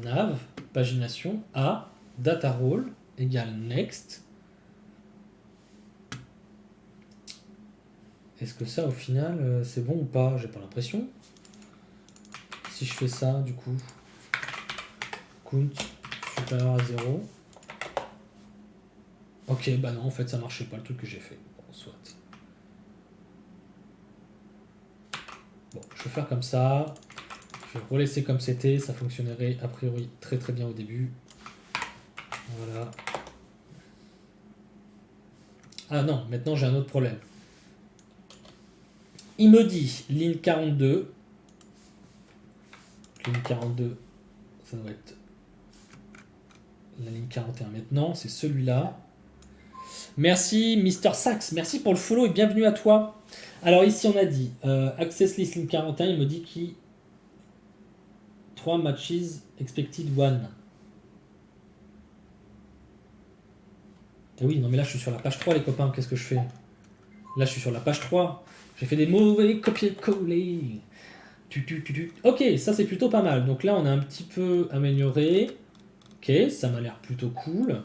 Nav, pagination, A, data role, égale next. Est-ce que ça, au final, c'est bon ou pas? J'ai pas l'impression. Si je fais ça, du coup, count supérieur à 0. Ok, bah non, en fait, ça marchait pas le truc que j'ai fait. Bon, soit. Bon, je vais faire comme ça. Je vais relaisser comme c'était. Ça fonctionnerait a priori très très bien au début. Voilà. Ah non, maintenant j'ai un autre problème. Il me dit ligne 42. Ligne 42, ça doit être la ligne 41 maintenant. C'est celui-là. Merci Mister Sax. Merci pour le follow et bienvenue à toi. Alors ici on a dit Access List ligne 41. Il me dit qui 3 matches expected 1. Et oui, non mais là je suis sur la page 3 les copains, qu'est-ce que je fais? Là je suis sur la page 3. J'ai fait des mauvais copier-coller. Ok, ça c'est plutôt pas mal. Donc là on a un petit peu amélioré. Ok, ça m'a l'air plutôt cool.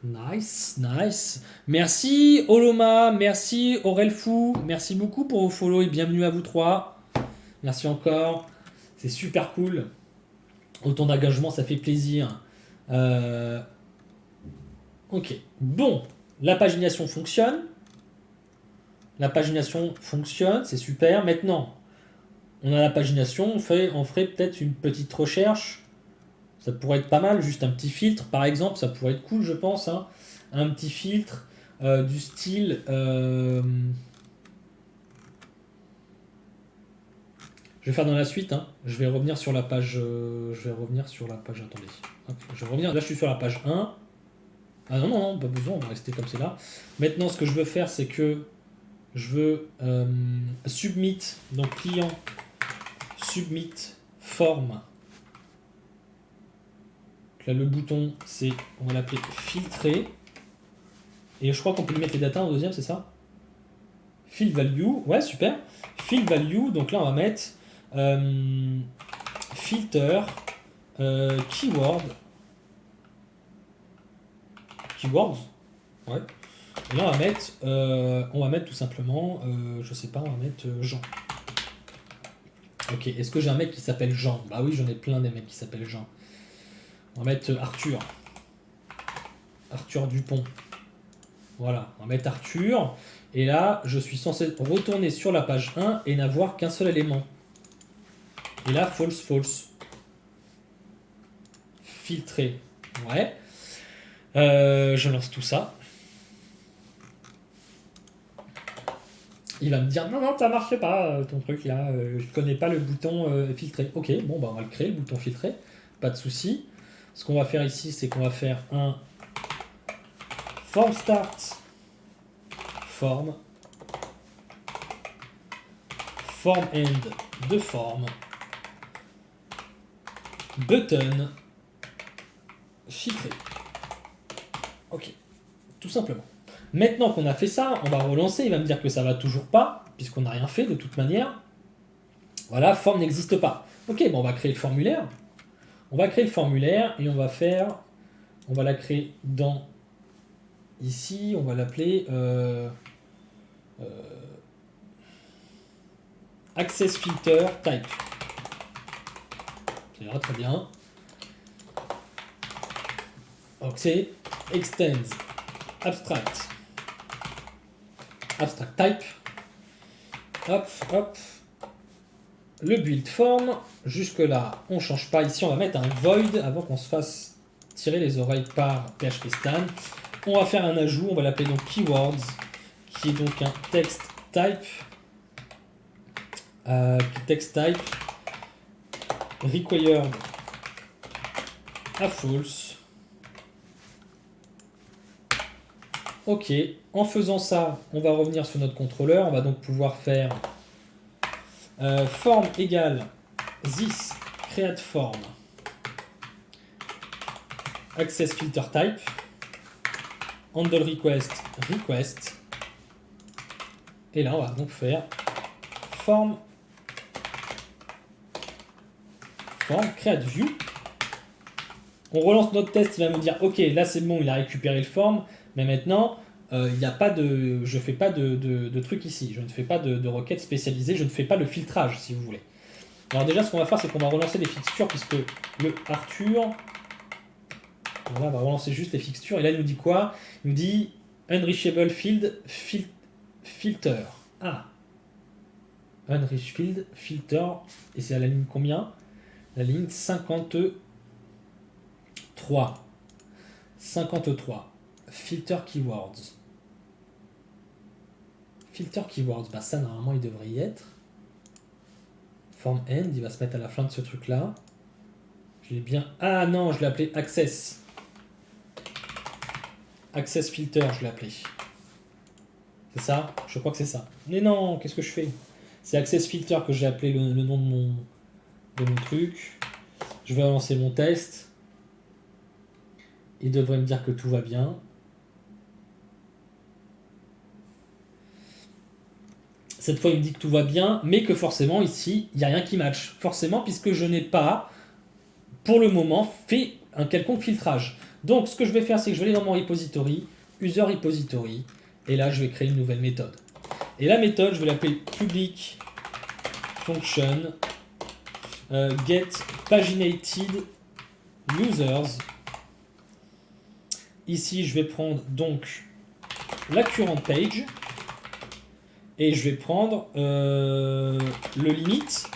Nice, nice. Merci Oloma, merci Aurelfou, merci beaucoup pour vos follow et bienvenue à vous trois. Merci encore, c'est super cool. Autant d'engagement, ça fait plaisir. Ok, bon, la pagination fonctionne. La pagination fonctionne, c'est super. Maintenant, on a la pagination, on ferait peut-être une petite recherche. Ça pourrait être pas mal, juste un petit filtre par exemple, ça pourrait être cool je pense. Hein. Un petit filtre du style... Je vais faire dans la suite, hein. Je vais revenir sur la page... Attendez. Hop, je vais revenir, là je suis sur la page 1. Ah non, non, non, pas besoin, on va rester comme c'est là. Maintenant ce que je veux faire c'est que je veux submit, donc client submit form. Là, le bouton, c'est, on va l'appeler filtrer. Et je crois qu'on peut lui mettre les datas en deuxième, c'est ça? Field value, ouais, super. Field value, donc là, on va mettre filter, keyword. Keywords, ouais. Et là, on va mettre tout simplement, je sais pas, on va mettre Jean. Ok, est-ce que j'ai un mec qui s'appelle Jean? Bah oui, j'en ai plein des mecs qui s'appellent Jean. On va mettre Arthur. Arthur Dupont. Voilà, on va mettre Arthur. Et là, je suis censé retourner sur la page 1 et n'avoir qu'un seul élément. Et là, false, false. Filtrer. Ouais. Je lance tout ça. Il va me dire non, non, ça marche pas ton truc là, je connais pas le bouton filtrer. Ok, bon, bah on va le créer, le bouton filtrer, pas de souci. Ce qu'on va faire ici, c'est qu'on va faire un form start, form, form end de forme, button, filtrer. Ok, tout simplement. Maintenant qu'on a fait ça, on va relancer, il va me dire que ça va toujours pas, puisqu'on n'a rien fait de toute manière. Voilà, forme n'existe pas. Ok, bon, on va créer le formulaire. On va créer le formulaire et on va faire... On va la créer dans... Ici, on va l'appeler... Access Filter Type. Ça ira très bien. Ok, Extends Abstract. Abstract Type. Hop, hop. Le build form, jusque là, on change pas. Ici, on va mettre un void avant qu'on se fasse tirer les oreilles par PHPStan. On va faire un ajout, on va l'appeler donc keywords, qui est donc un text type. Text type required à false. Ok, en faisant ça, on va revenir sur notre contrôleur. On va donc pouvoir faire form égale this create form access filter type handle request request. Et là, on va donc faire form create view. On relance notre test, il va me dire ok, là c'est bon, il a récupéré le form, mais maintenant il n'y a pas de, je fais pas de truc ici, je ne fais pas de requête spécialisée, je ne fais pas le filtrage si vous voulez. Alors déjà ce qu'on va faire, c'est qu'on va relancer les fixtures, puisque le Arthur, voilà, on va relancer juste les fixtures, et là il nous dit quoi? Il nous dit unreachable field filter. Ah, unreach field filter, et c'est à la ligne combien? La ligne 53. 53. Filter keywords. Filter keywords, bah ça normalement il devrait y être. Form end, il va se mettre à la fin de ce truc là. Je l'ai bien. Ah non, je l'ai appelé access. Access filter, je l'ai appelé. C'est ça? Je crois que c'est ça. Mais non, qu'est-ce que je fais? C'est access filter que j'ai appelé le nom de mon truc. Je vais relancer mon test. Il devrait me dire que tout va bien. Cette fois, il me dit que tout va bien, mais que forcément, ici, il n'y a rien qui match. Forcément, puisque je n'ai pas, pour le moment, fait un quelconque filtrage. Donc, ce que je vais faire, c'est que je vais aller dans mon repository, user repository, et là, je vais créer une nouvelle méthode. Et la méthode, je vais l'appeler public function get paginated users. Ici, je vais prendre donc la current page et je vais prendre le limite.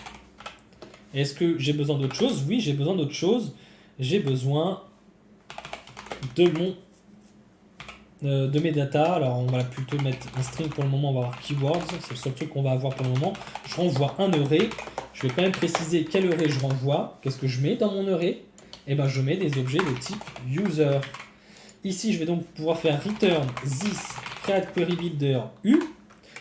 Est-ce que j'ai besoin d'autre chose? Oui, j'ai besoin d'autre chose. J'ai besoin de mes data. Alors, on va plutôt mettre un string pour le moment. On va avoir keywords. C'est le seul truc qu'on va avoir pour le moment. Je renvoie un array. Je vais quand même préciser quel array je renvoie. Qu'est-ce que je mets dans mon array? Et ben, je mets des objets de type user. Ici, je vais donc pouvoir faire return this create query builder u.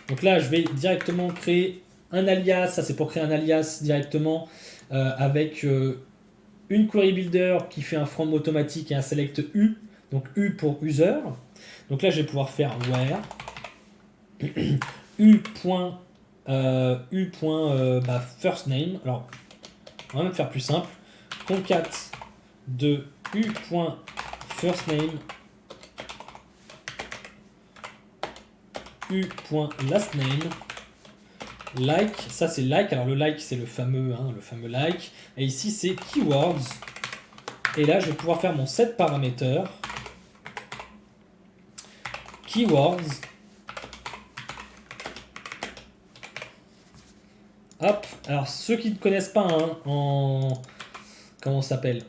Donc là, je vais directement créer un alias. Ça, c'est pour créer un alias directement avec une query builder qui fait un from automatique et un select u. Donc u pour user. Donc là, je vais pouvoir faire where first name. Alors, on va même faire plus simple. Concat de u.first name u.last name like, ça c'est like, alors le like c'est le fameux like, et ici c'est keywords, et là je vais pouvoir faire mon set paramètres keywords, hop, alors ceux qui ne connaissent pas comment ça s'appelle,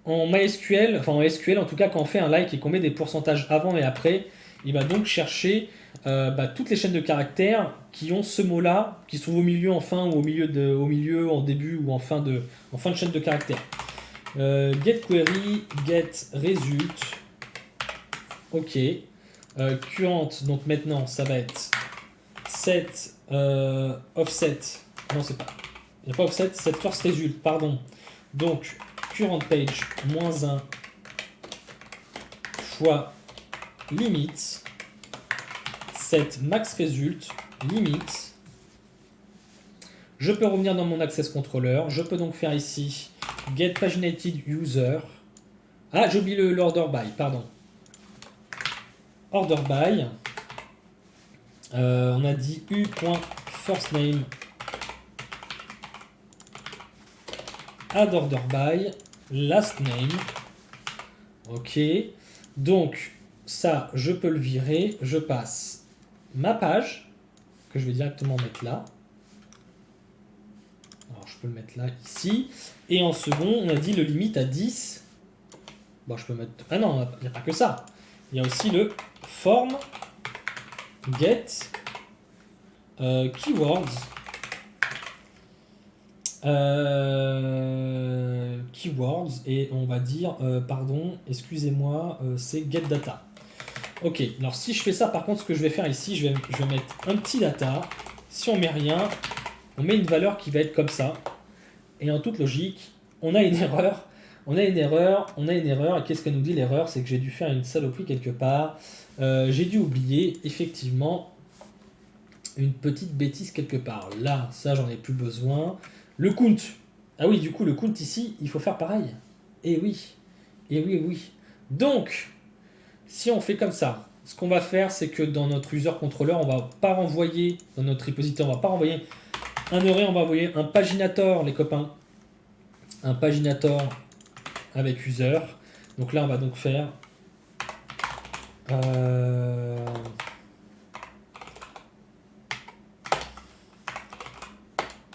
en MySQL, enfin en SQL en tout cas, quand on fait un like et qu'on met des pourcentages avant et après, il va donc chercher toutes les chaînes de caractères qui ont ce mot-là, qui sont au milieu, en fin, ou au milieu, en début, ou en fin de chaîne de caractères. Get query, get result. Ok. Current, donc maintenant, ça va être set offset. Non, c'est pas. Il n'y a pas offset, set first result, pardon. Donc, current page moins 1 fois limit set max result limit. Je peux revenir dans mon access controller. Je peux donc faire ici get paginated user. Ah, j'ai oublié l'order by, pardon. Order by. On a dit u.firstName add order by last name. Ok. Donc, ça, je peux le virer. Je passe ma page, que je vais directement mettre là. Alors, je peux le mettre là, ici. Et en second, on a dit le limite à 10. Bon, je peux mettre... Ah non, il n'y a pas que ça. Il y a aussi le form get keywords. Keywords. Et on va dire, pardon, excusez-moi, c'est get data. Ok, alors si je fais ça, par contre, ce que je vais faire ici, je vais mettre un petit data. Si on met rien, on met une valeur qui va être comme ça. Et en toute logique, on a une erreur. On a une erreur. Et qu'est-ce qu'elle nous dit l'erreur? C'est que j'ai dû faire une saloperie quelque part. J'ai dû oublier, effectivement, une petite bêtise quelque part. Là, ça, j'en ai plus besoin. Le count. Ah oui, du coup, le count ici, il faut faire pareil. Et oui. Donc, si on fait comme ça, ce qu'on va faire, c'est que dans notre user controller, on va pas renvoyer, dans notre repository, on va pas renvoyer un array, on va envoyer un paginator, les copains. Un paginator avec user. Donc là, on va donc faire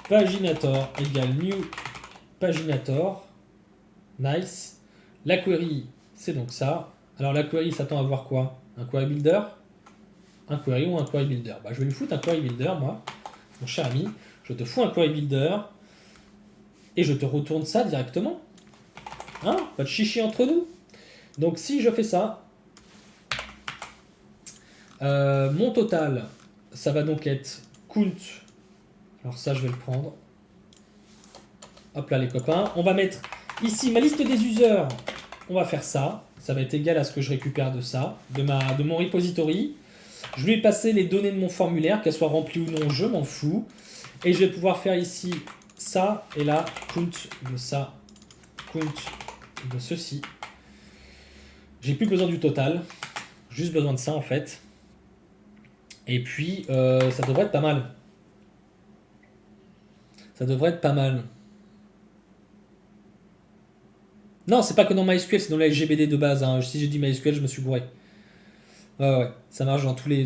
paginator égale new paginator. Nice. La query, c'est donc ça. Alors la query s'attend à voir quoi? Un query builder? Un query ou un query builder? Je vais lui foutre un query builder, moi. Mon cher ami, je te fous un query builder et je te retourne ça directement. Hein? Pas de chichi entre nous. Donc si je fais ça, mon total, ça va donc être count. Alors ça, je vais le prendre. Hop là, les copains. On va mettre ici ma liste des users. On va faire ça. Ça va être égal à ce que je récupère de ça, de mon repository. Je lui ai passé les données de mon formulaire, qu'elles soient remplies ou non, je m'en fous. Et je vais pouvoir faire ici ça, et là, count de ça, count de ceci. J'ai plus besoin du total, juste besoin de ça en fait. Et puis, ça devrait être pas mal. Ça devrait être pas mal. Non, c'est pas que dans MySQL, c'est dans la LGBD de base. Hein. Si j'ai dit MySQL, je me suis bourré. Ouais, ça marche dans tous les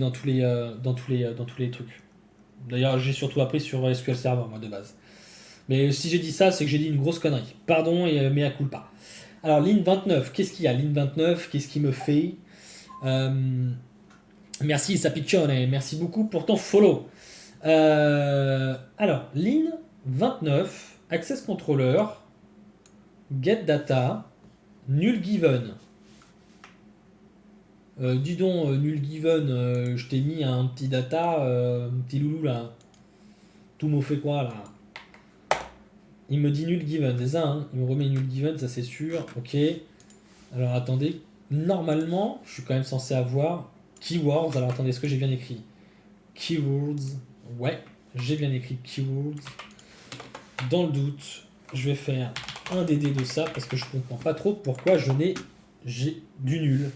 trucs. D'ailleurs, j'ai surtout appris sur SQL Server, moi, de base. Mais si j'ai dit ça, c'est que j'ai dit une grosse connerie. Pardon, et mea culpa. Alors, ligne 29, qu'est-ce qu'il y a? Ligne 29, qu'est-ce qui me fait Merci, Sapiccione, merci beaucoup pour ton follow. Alors, ligne 29, Access Controller, Get Data, Null Given. Dis donc, Null Given, je t'ai mis un petit data, un petit loulou là. Tout m'a fait quoi là? Il me dit Null Given, c'est ça, hein? Il me remet Null Given, ça c'est sûr. Ok. Alors attendez, normalement, je suis quand même censé avoir Keywords. Alors attendez, est-ce que j'ai bien écrit Keywords? Ouais, j'ai bien écrit Keywords. Dans le doute, je vais faire un DD de ça parce que je comprends pas trop pourquoi j'ai du nul.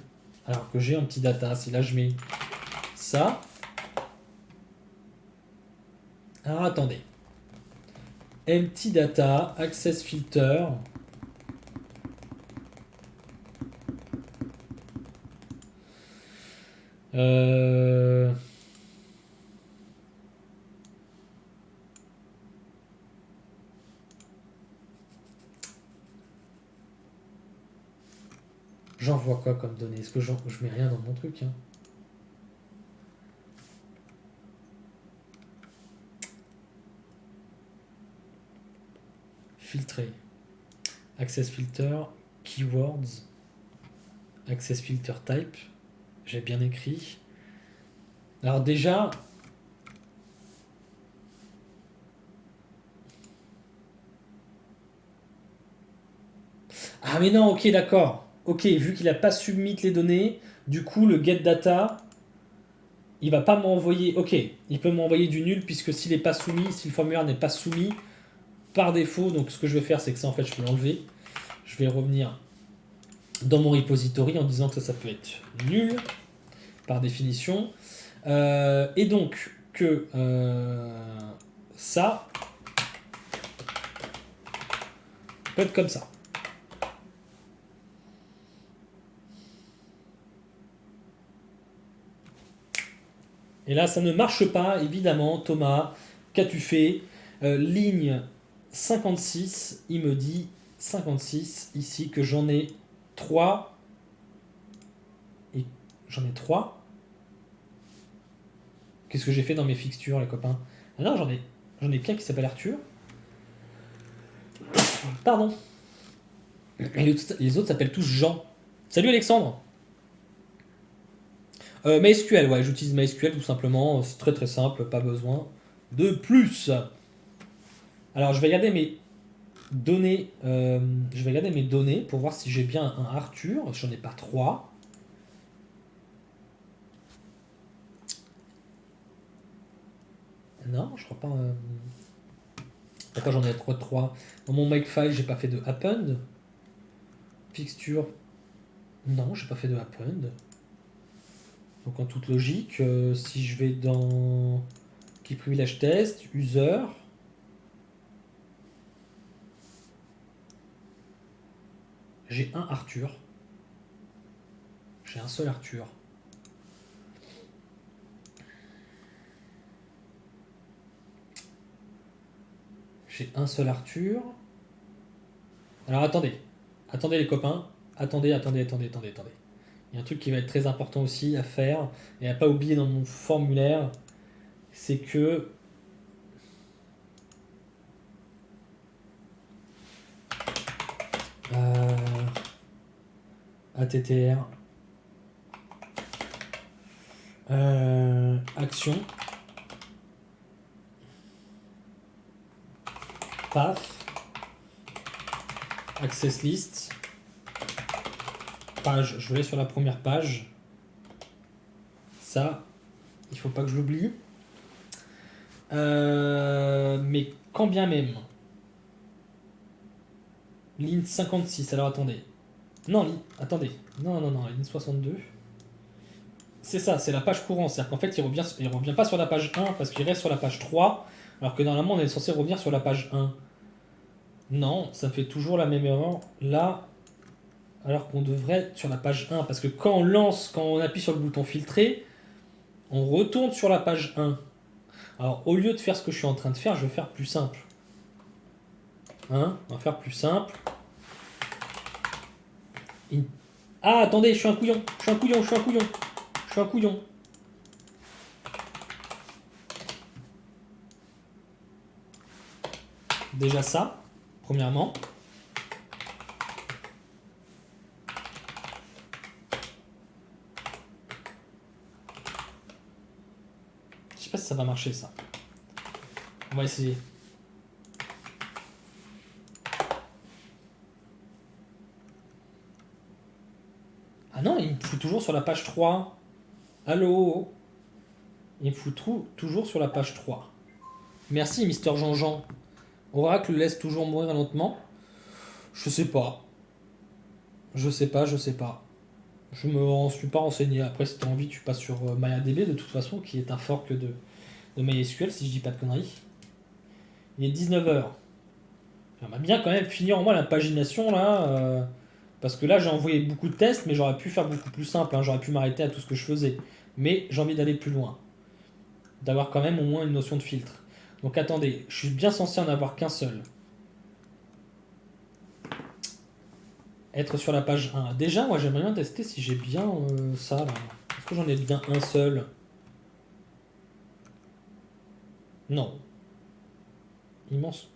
Alors que j'ai un petit data. Si là je mets ça. Alors attendez. Empty data, access filter. J'envoie quoi comme données? Est-ce que je mets rien dans mon truc hein? filtrer. Access filter, keywords, access filter type. J'ai bien écrit. Alors déjà, ah mais non, ok, d'accord. Ok, vu qu'il n'a pas submit les données, du coup le get data, il va pas m'envoyer. Ok, il peut m'envoyer du nul puisque s'il n'est pas soumis, si le formulaire n'est pas soumis par défaut, donc ce que je vais faire, c'est que ça en fait je peux l'enlever. Je vais revenir dans mon repository en disant que ça peut être nul par définition. Et donc que ça peut être comme ça. Et là, ça ne marche pas, évidemment. Thomas, qu'as-tu fait? Ligne 56, il me dit 56 ici que j'en ai 3. Et j'en ai 3. Qu'est-ce que j'ai fait dans mes fixtures, les copains? Ah non, j'en ai qu'un qui s'appelle Arthur. Pardon. Et les autres s'appellent tous Jean. Salut Alexandre. MySQL, ouais, j'utilise MySQL tout simplement. C'est très très simple, pas besoin de plus. Alors je vais regarder mes données. Je vais regarder mes données pour voir si j'ai bien un Arthur. J'en ai pas 3. Non, je crois pas. Pourquoi j'en ai 3? Dans mon makefile, j'ai pas fait de append. Fixture. Non, j'ai pas fait de append. Donc en toute logique, si je vais dans Key Privilege Test, User, j'ai un Arthur. J'ai un seul Arthur. J'ai un seul Arthur. Alors attendez. Attendez les copains. Attendez. Il y a un truc qui va être très important aussi à faire et à pas oublier dans mon formulaire, c'est que ATTR action path access list page. Je vais aller sur la première page. Ça, il faut pas que je l'oublie. Mais quand bien même. Ligne 56. Alors attendez. Non, attendez. Non, ligne 62. C'est ça, c'est la page courante. C'est-à-dire qu'en fait, il revient pas sur la page 1 parce qu'il reste sur la page 3, alors que normalement, on est censé revenir sur la page 1. Non, ça fait toujours la même erreur là, alors qu'on devrait être sur la page 1. Parce que quand on appuie sur le bouton filtrer, on retourne sur la page 1. Alors, au lieu de faire ce que je suis en train de faire, je vais faire plus simple. Hein, on va faire plus simple. Ah, attendez, je suis un couillon. Déjà ça, premièrement. Je sais pas si ça va marcher ça. On va essayer. Ah non, il me fout toujours sur la page 3. Allô? Il me fout toujours sur la page 3. Merci, Mister Jean-Jean. Oracle laisse toujours mourir lentement. Je sais pas. Je sais pas. Je me suis pas renseigné. Après, si t'as envie, tu passes sur MariaDB de toute façon, qui est un fork de MySQL, si je dis pas de conneries. Il est 19h. J'aimerais bien quand même finir en moi la pagination là. Parce que là, j'ai envoyé beaucoup de tests, mais j'aurais pu faire beaucoup plus simple. Hein. J'aurais pu m'arrêter à tout ce que je faisais. Mais j'ai envie d'aller plus loin. D'avoir quand même au moins une notion de filtre. Donc attendez, je suis bien censé en avoir qu'un seul. Être sur la page 1. Déjà, moi j'aimerais bien tester si j'ai bien ça là. Est-ce que j'en ai bien un seul? Non. Immense.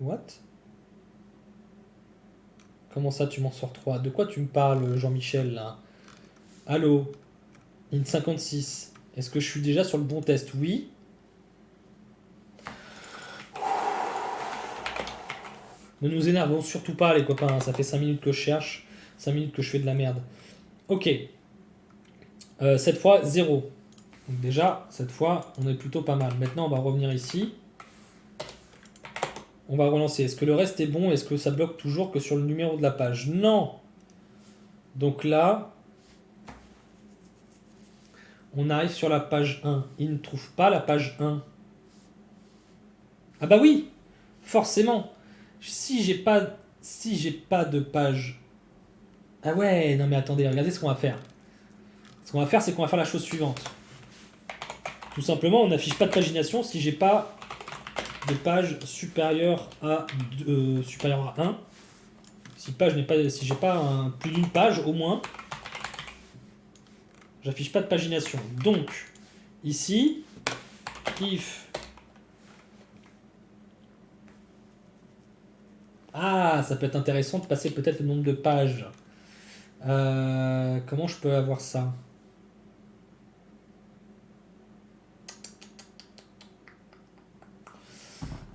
What? Comment ça, tu m'en sors 3? De quoi tu me parles, Jean-Michel, là? Allô? In 56. Est-ce que je suis déjà sur le bon test? Oui. Ne nous énervons surtout pas, les copains, hein. Ça fait 5 minutes que je cherche. 5 minutes que je fais de la merde. Ok. Cette fois, 0. Donc déjà, cette fois, on est plutôt pas mal. Maintenant, on va revenir ici. On va relancer. Est-ce que le reste est bon? Est-ce que ça bloque toujours que sur le numéro de la page? Non. Donc là, on arrive sur la page 1. Il ne trouve pas la page 1. Ah bah oui, forcément. Si j'ai pas de page... Ah ouais, non mais attendez, regardez ce qu'on va faire. Ce qu'on va faire, c'est qu'on va faire la chose suivante. Tout simplement, on n'affiche pas de pagination si j'ai pas de page supérieure à 1. Si j'ai pas plus d'une page au moins, j'affiche pas de pagination. Donc, ici, if... Ah, ça peut être intéressant de passer peut-être le nombre de pages. Comment je peux avoir ça?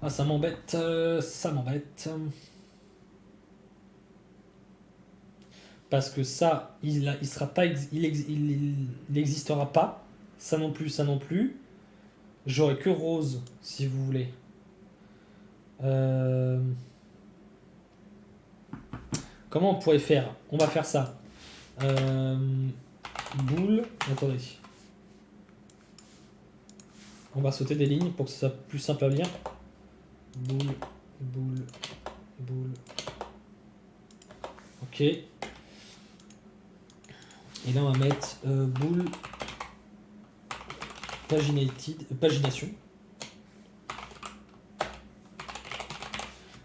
Ah, ça m'embête, ça m'embête. Parce que ça, il sera pas, il n'existera pas. Ça non plus, ça non plus. J'aurai que rose, si vous voulez. Comment on pourrait faire? On va faire ça. Boule. Attendez. On va sauter des lignes pour que ce soit plus simple à lire. Boule, boule, boule. Ok. Et là, on va mettre boule pagination.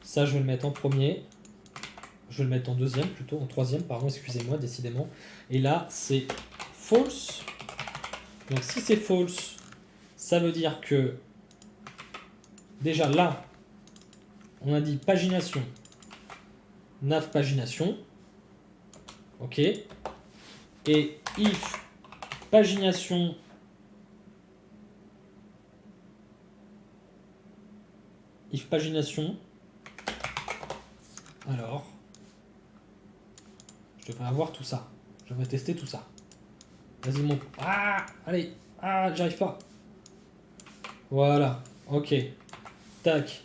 Ça, je vais le mettre en premier. Je vais le mettre en deuxième, plutôt en troisième, pardon, excusez-moi, décidément. Et là, c'est false. Donc, si c'est false, ça veut dire que déjà là, on a dit pagination, nav pagination. Ok. Et if pagination alors je devrais avoir tout ça. Je devrais tester tout ça. Vas-y mon... Ah, allez. Ah, j'arrive pas. Voilà. Ok. Tac.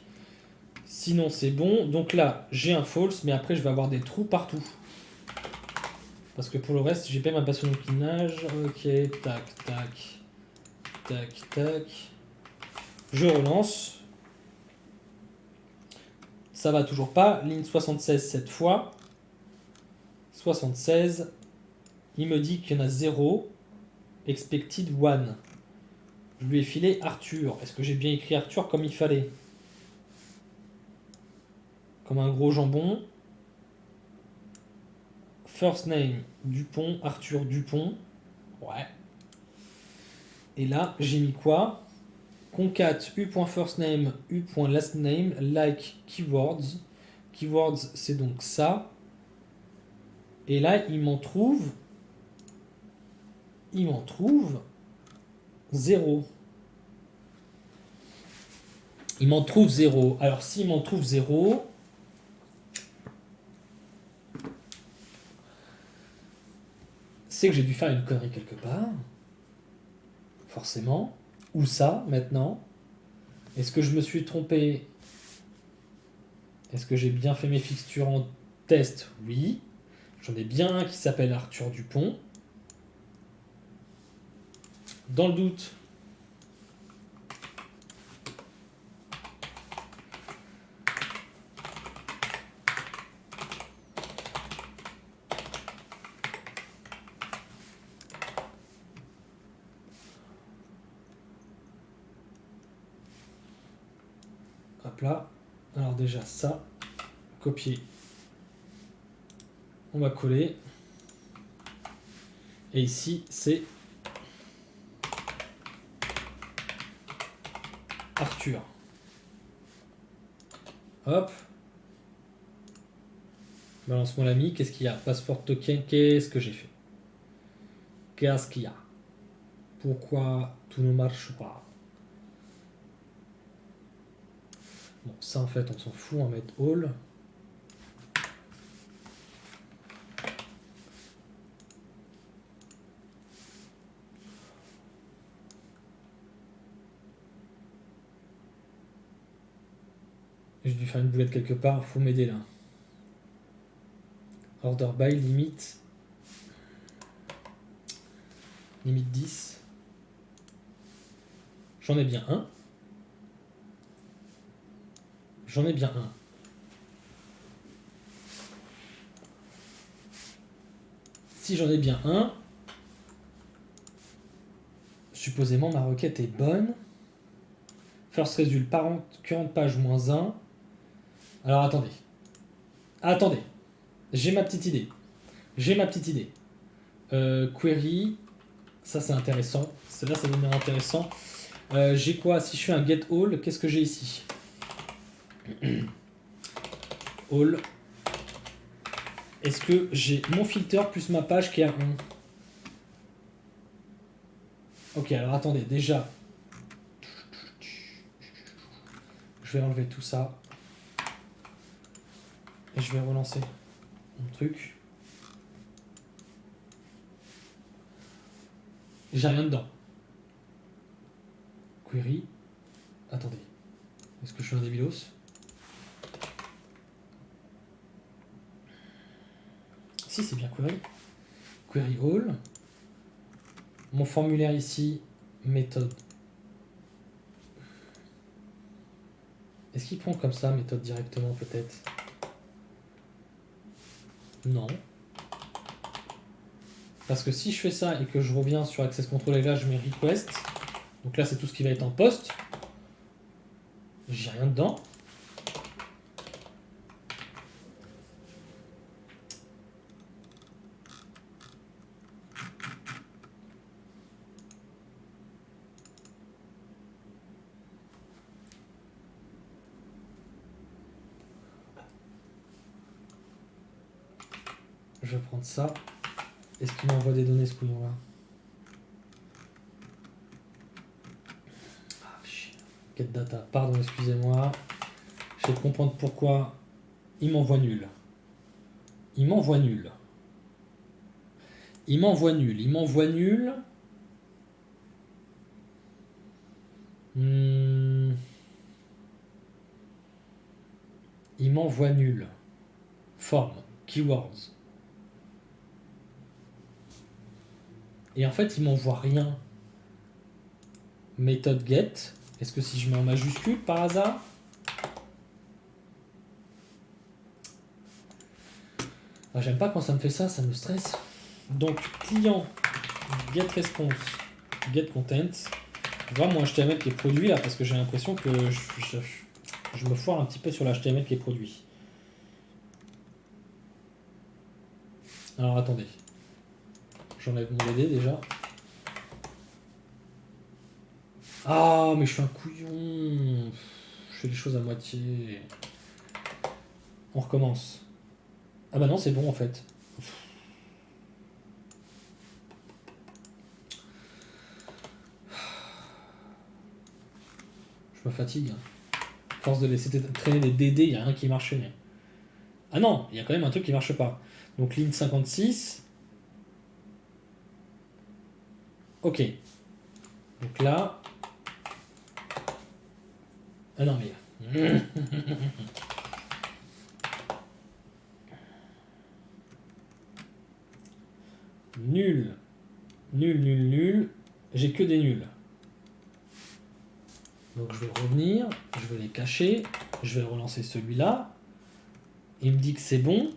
Sinon c'est bon. Donc là, j'ai un false, mais après je vais avoir des trous partout. Parce que pour le reste, j'ai pas ma passion de clinage. Ok, tac, tac. Tac, tac. Je relance. Ça va toujours pas. Ligne 76 cette fois. 76. Il me dit qu'il y en a 0. Expected 1. Je lui ai filé Arthur. Est-ce que j'ai bien écrit Arthur comme il fallait? Comme un gros jambon. First name, Dupont, Arthur Dupont. Ouais. Et là, j'ai mis quoi? Concat u.firstname, u.lastname, like keywords. Keywords, c'est donc ça. Et là, il m'en trouve 0. Il m'en trouve 0. Alors, s'il m'en trouve 0, c'est que j'ai dû faire une connerie quelque part. Forcément. Où ça, maintenant? Est-ce que je me suis trompé? Est-ce que j'ai bien fait mes fixtures en test? Oui. J'en ai bien un qui s'appelle Arthur Dupont. Dans le doute, hop là. Alors déjà ça, copier. On va coller. Et ici, c'est Arthur. Hop. Balance-moi l'ami. Qu'est-ce qu'il y a? Passeport token. Qu'est-ce que j'ai fait? Qu'est-ce qu'il y a? Pourquoi tout ne marche pas? Bon, ça en fait, on s'en fout. On va mettre all. J'ai dû faire une boulette quelque part. Faut m'aider là. Order by limite. Limite 10. J'en ai bien un. J'en ai bien un. Si j'en ai bien un, supposément ma requête est bonne. First result, current page moins 1. Alors attendez. Attendez. J'ai ma petite idée. Query. Ça c'est intéressant. Là ça devient intéressant. J'ai quoi? Si je fais un get all, qu'est-ce que j'ai ici? All. Est-ce que j'ai mon filter plus ma page qui est à 1? Ok, alors attendez, déjà. Je vais enlever tout ça. Et je vais relancer mon truc. J'ai rien dedans. Query. Attendez. Est-ce que je suis un débilos? Si, c'est bien query. Query all. Mon formulaire ici, méthode. Est-ce qu'il prend comme ça, méthode directement peut-être? Non. Parce que si je fais ça et que je reviens sur Access Control et là je mets request, donc là c'est tout ce qui va être en poste, j'ai rien dedans. Je vais prendre ça. Est-ce qu'il m'envoie des données ce couillon là? Get data, pardon, excusez-moi. Je vais comprendre pourquoi il m'envoie nul. Il m'envoie nul. Il m'envoie nul. Il m'envoie nul. Il m'envoie nul. Forme. Keywords. Et en fait, il m'envoie rien. Méthode get. Est-ce que si je mets en majuscule par hasard? Ah, j'aime pas quand ça me fait ça, ça me stresse. Donc, client, get response, get content. Je vois mon HTML qui est produit là parce que j'ai l'impression que je me foire un petit peu sur l'HTML qui est produit. Alors attendez. J'enlève mon AD déjà. Ah, mais je suis un couillon. Je fais les choses à moitié. On recommence. Ah bah non, c'est bon en fait. Je me fatigue. À force de laisser traîner des DD, il n'y a rien qui marchait. Ah non, il y a quand même un truc qui marche pas. Donc ligne 56. Ok. Donc là. Ah non mais. Nul. Nul, nul, nul. J'ai que des nuls. Donc je vais revenir, je vais les cacher, je vais relancer celui-là. Il me dit que c'est bon.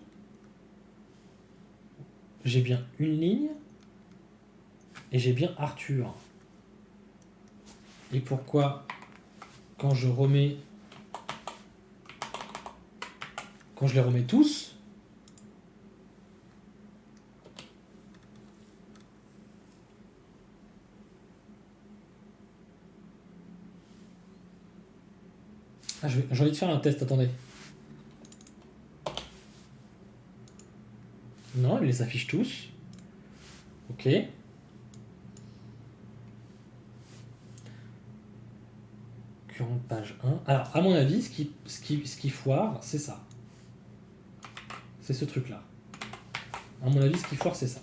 J'ai bien une ligne. Et j'ai bien Arthur. Et pourquoi quand je remets... Quand je les remets tous... Ah, j'ai envie de faire un test, attendez. Non, il les affiche tous. Ok. Current page 1. Alors, à mon avis, ce qui foire, c'est ça. C'est ce truc-là. À mon avis, ce qui foire, c'est ça.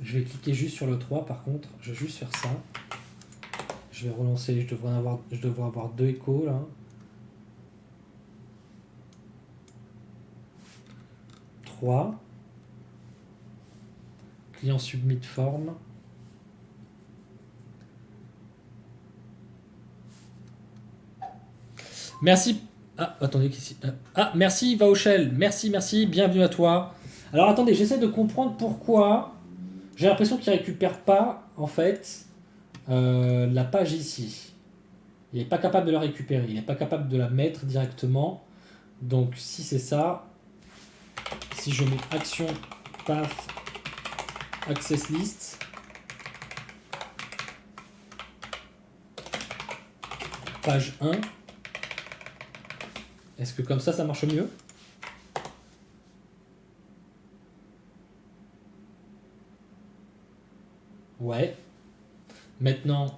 Je vais cliquer juste sur le 3 par contre. Je vais juste faire ça. Je vais relancer. Je devrais avoir 2 échos là. 3. Client submit form. Merci. Ah, attendez. Ah, merci Vaochel. Merci. Bienvenue à toi. Alors attendez, j'essaie de comprendre pourquoi. J'ai l'impression qu'il récupère pas, en fait, la page ici. Il n'est pas capable de la récupérer. Il n'est pas capable de la mettre directement. Donc si c'est ça, si je mets action path access list, page 1, est-ce que comme ça marche mieux? Ouais. Maintenant,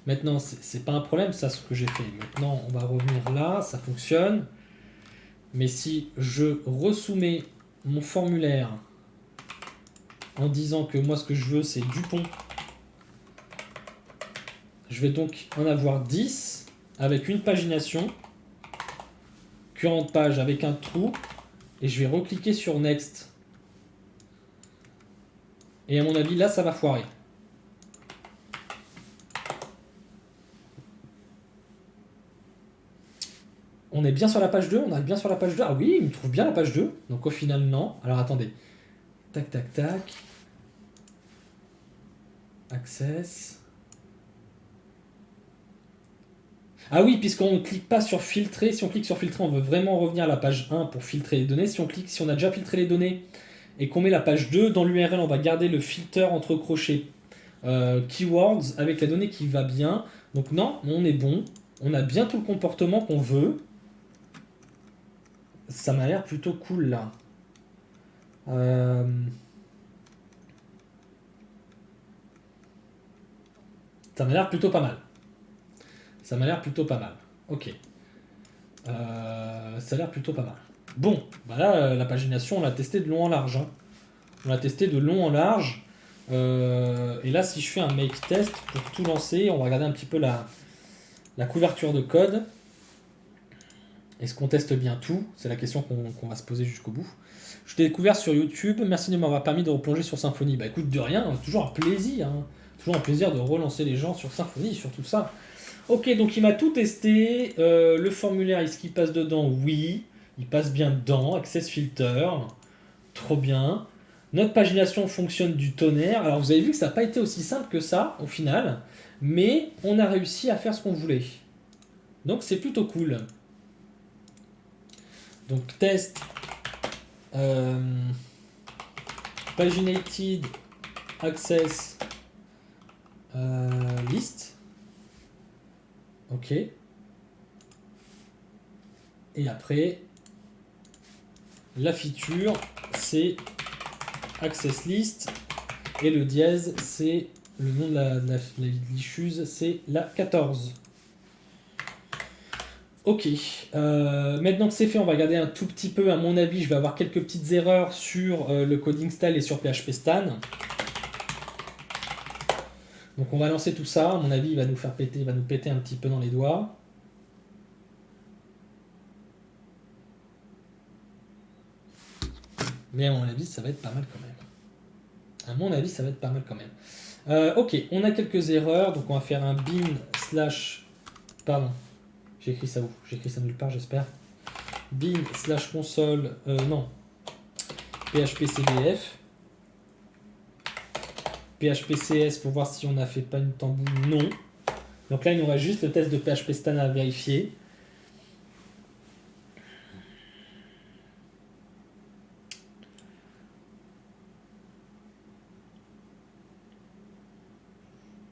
maintenant c'est pas un problème ça ce que j'ai fait. Maintenant on va revenir là, ça fonctionne. Mais si je resoumets mon formulaire en disant que moi ce que je veux c'est Dupont, je vais donc en avoir 10 avec une pagination, current page avec un trou, et je vais recliquer sur Next. Et à mon avis là ça va foirer. On est bien sur la page 2, on arrive bien sur la page 2. Ah oui, il me trouve bien la page 2. Donc au final, non. Alors attendez. Tac. Access. Ah oui, puisqu'on ne clique pas sur filtrer. Si on clique sur filtrer, on veut vraiment revenir à la page 1 pour filtrer les données. Si on a déjà filtré les données et qu'on met la page 2, dans l'URL, on va garder le filter entre crochets keywords avec la donnée qui va bien. Donc non, on est bon. On a bien tout le comportement qu'on veut. Ça m'a l'air plutôt cool là. Ça m'a l'air plutôt pas mal. Ok. Ça a l'air plutôt pas mal. Bon, bah là, la pagination, on l'a testé de long en large. Hein. On l'a testé de long en large. Et là, si je fais un make test pour tout lancer, on va regarder un petit peu la couverture de code. Est-ce qu'on teste bien tout? C'est la question qu'on va se poser jusqu'au bout. Je t'ai découvert sur YouTube. Merci de m'avoir permis de replonger sur Symfony. Bah écoute, de rien, toujours un plaisir. Hein. Toujours un plaisir de relancer les gens sur Symfony, sur tout ça. Ok, donc il m'a tout testé. Le formulaire, est-ce qu'il passe dedans? Oui. Il passe bien dedans. Access filter. Trop bien. Notre pagination fonctionne du tonnerre. Alors vous avez vu que ça n'a pas été aussi simple que ça au final. Mais on a réussi à faire ce qu'on voulait. Donc c'est plutôt cool. Donc test. Paginated access list. Ok. Et après, la feature, c'est access list. Et le dièse, c'est le nom de la licheuse, c'est la 14. Ok. Maintenant que c'est fait, on va regarder un tout petit peu. À mon avis, je vais avoir quelques petites erreurs sur le coding style et sur PHP Stan. Donc on va lancer tout ça. À mon avis, il va nous péter un petit peu dans les doigts. Mais à mon avis, ça va être pas mal quand même. Ok, on a quelques erreurs. Donc on va faire un bin slash... Pardon, j'ai écrit ça où? J'ai écrit ça nulle part, j'espère. Bin slash console... non. PHP-CDF. PHP-CS pour voir si on a fait pas une tambour. Non. Donc là, il nous reste juste le test de PHP Stan à vérifier.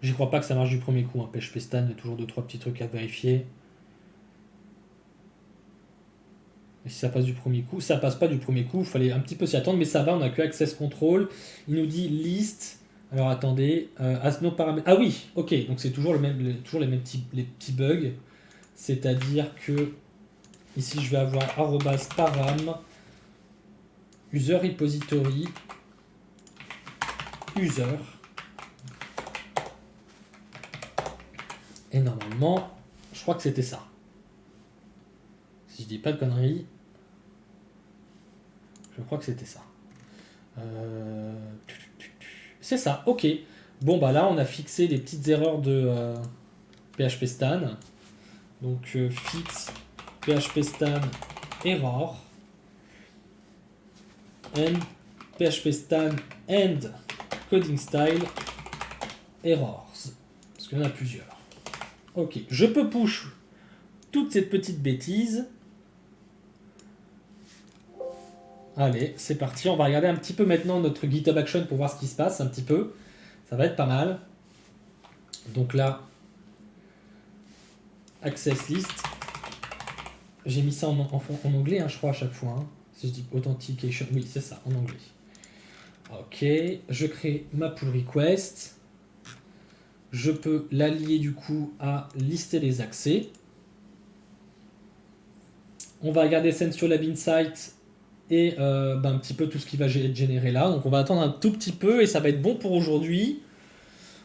J'y crois pas que ça marche du premier coup. Hein. PHP Stan, il y a toujours 2-3 petits trucs à vérifier. Et si ça passe du premier coup, ça passe pas du premier coup. Il fallait un petit peu s'y attendre, mais ça va. On a que Access Control. Il nous dit list. Alors attendez, as no paramètres. Ah oui, ok. Donc c'est toujours toujours les petits bugs. C'est-à-dire que ici je vais avoir @param user repository user. Et normalement, je crois que c'était ça. Si je dis pas de conneries, je crois que c'était ça. C'est ça, ok. Bon, bah là, on a fixé les petites erreurs de PHP Stan. Donc, fixe PHP Stan error. And PHP Stan and coding style errors. Parce qu'il y en a plusieurs. Ok, je peux push toute cette petite bêtise. Allez, c'est parti. On va regarder un petit peu maintenant notre GitHub Action pour voir ce qui se passe un petit peu. Ça va être pas mal. Donc là, access list. J'ai mis ça en anglais, hein, je crois, à chaque fois. Hein. Si je dis authentication, oui, c'est ça, en anglais. Ok, je crée ma pull request. Je peux l'allier du coup à lister les accès. On va regarder Send sur Lab Insight et un petit peu tout ce qui va être généré là. Donc on va attendre un tout petit peu et ça va être bon pour aujourd'hui.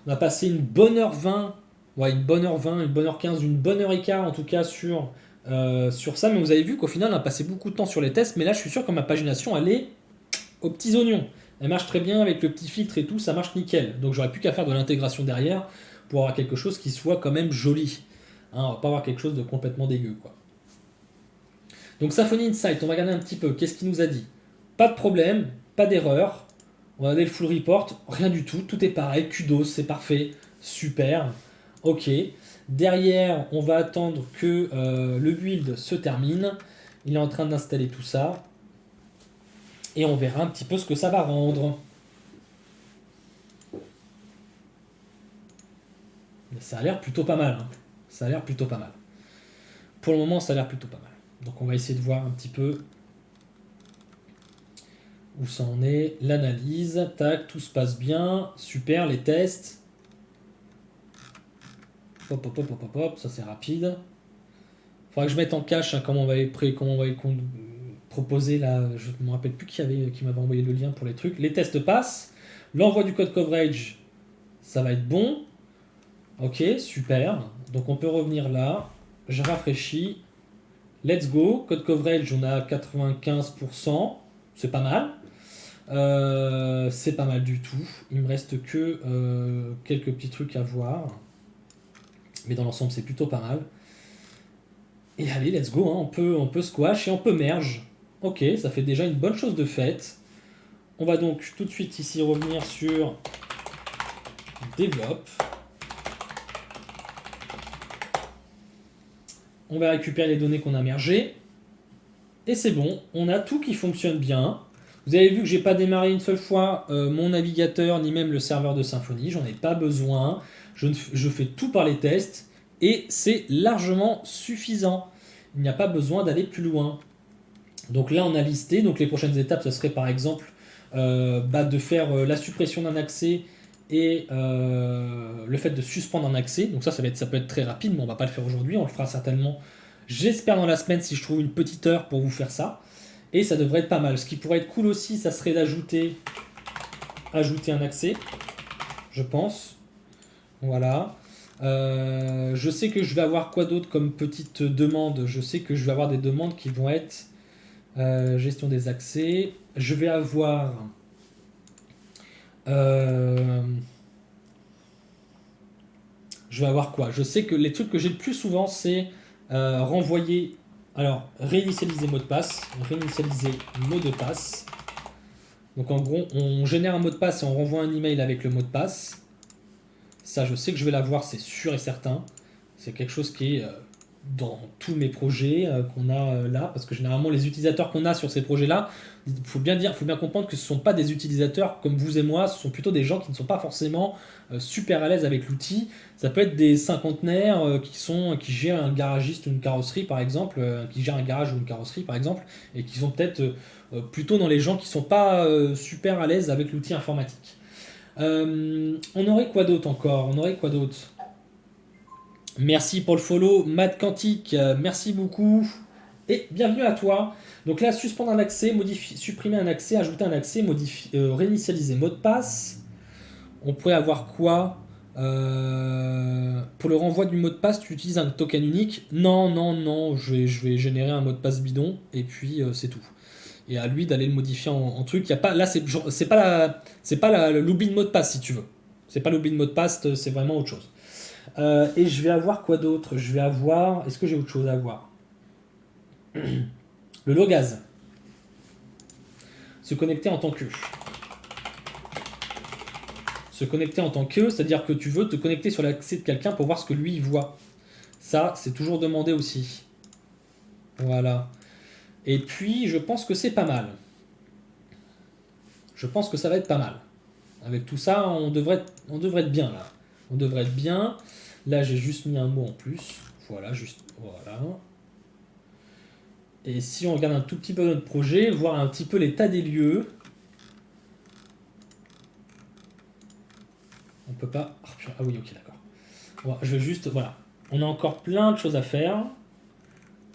On a passé une bonne heure 20, ouais, une bonne heure 20, une bonne heure 15, une bonne heure et quart en tout cas sur ça. Mais vous avez vu qu'au final on a passé beaucoup de temps sur les tests. Mais là je suis sûr que ma pagination elle est aux petits oignons. Elle marche très bien avec le petit filtre et tout, ça marche nickel. Donc j'aurais plus qu'à faire de l'intégration derrière pour avoir quelque chose qui soit quand même joli. Hein, on va pas avoir quelque chose de complètement dégueu quoi. Donc Symfony Insight, on va regarder un petit peu. Qu'est-ce qu'il nous a dit? Pas de problème, pas d'erreur. On va regarder le full report, rien du tout, tout est pareil, kudos, c'est parfait, super. Ok. Derrière, on va attendre que le build se termine. Il est en train d'installer tout ça. Et on verra un petit peu ce que ça va rendre. Mais ça a l'air plutôt pas mal. Hein. Ça a l'air plutôt pas mal. Pour le moment, ça a l'air plutôt pas mal. Donc on va essayer de voir un petit peu où ça en est. L'analyse, tac, tout se passe bien. Super, les tests. Hop, hop, hop, hop, hop, hop, ça c'est rapide. Faudra que je mette en cache hein, comment on va proposer là. Je ne me rappelle plus qui m'avait envoyé le lien pour les trucs. Les tests passent. L'envoi du code coverage, ça va être bon. Ok, super. Donc on peut revenir là. Je rafraîchis. Let's go. Code coverage, on a 95%. C'est pas mal. C'est pas mal du tout. Il me reste que quelques petits trucs à voir. Mais dans l'ensemble, c'est plutôt pas mal. Et allez, let's go. Hein. On peut squash et on peut merge. Ok, ça fait déjà une bonne chose de faite. On va donc tout de suite ici revenir sur Develop. On va récupérer les données qu'on a mergées. Et c'est bon, on a tout qui fonctionne bien. Vous avez vu que j'ai pas démarré une seule fois mon navigateur ni même le serveur de Symfony. J'en ai pas besoin. Je fais tout par les tests et c'est largement suffisant. Il n'y a pas besoin d'aller plus loin. Donc là, on a listé. Donc les prochaines étapes, ce serait par exemple de faire la suppression d'un accès et le fait de suspendre un accès. Donc ça peut être très rapide, mais on va pas le faire aujourd'hui. On le fera certainement, j'espère, dans la semaine si je trouve une petite heure pour vous faire ça. Et ça devrait être pas mal. Ce qui pourrait être cool aussi, ça serait d'ajouter un accès, je pense. Voilà. Je sais que je vais avoir quoi d'autre comme petite demande. Je sais que je vais avoir des demandes qui vont être gestion des accès. Je vais avoir quoi? Je sais que les trucs que j'ai le plus souvent, c'est renvoyer. Alors, réinitialiser mot de passe. Réinitialiser mot de passe. Donc en gros, on génère un mot de passe et on renvoie un email avec le mot de passe. Ça, je sais que je vais l'avoir, c'est sûr et certain. C'est quelque chose qui est dans tous mes projets qu'on a là, parce que généralement les utilisateurs qu'on a sur ces projets-là, il faut bien comprendre que ce ne sont pas des utilisateurs comme vous et moi, ce sont plutôt des gens qui ne sont pas forcément super à l'aise avec l'outil. Ça peut être des cinquantenaires qui gèrent un garagiste ou une carrosserie par exemple, qui gèrent un garage ou une carrosserie par exemple, et qui sont peut-être plutôt dans les gens qui ne sont pas super à l'aise avec l'outil informatique. On aurait quoi d'autre encore? On aurait quoi d'autre? Merci pour le follow, Matt Quantique, merci beaucoup et bienvenue à toi. Donc là, suspendre un accès, supprimer un accès, ajouter un accès, réinitialiser mot de passe. On pourrait avoir quoi? Pour le renvoi du mot de passe, tu utilises un token unique? Non, non, non, je vais générer un mot de passe bidon et puis c'est tout. Et à lui d'aller le modifier en truc. Y a pas, là, c'est pas le login mot de passe si tu veux. C'est pas le login mot de passe, c'est vraiment autre chose. Et je vais avoir quoi d'autre? Je vais avoir. Est-ce que j'ai autre chose à voir? Le logaz. Se connecter en tant que. Se connecter en tant que, c'est-à-dire que tu veux te connecter sur l'accès de quelqu'un pour voir ce que lui voit. Ça, c'est toujours demandé aussi. Voilà. Et puis, je pense que c'est pas mal. Je pense que ça va être pas mal. Avec tout ça, on devrait être bien là. On devrait être bien. Là, j'ai juste mis un mot en plus. Voilà, juste. Voilà. Et si on regarde un tout petit peu notre projet, voir un petit peu l'état des lieux. On peut pas. Ah oui, ok, d'accord. Bon, je veux juste. Voilà. On a encore plein de choses à faire.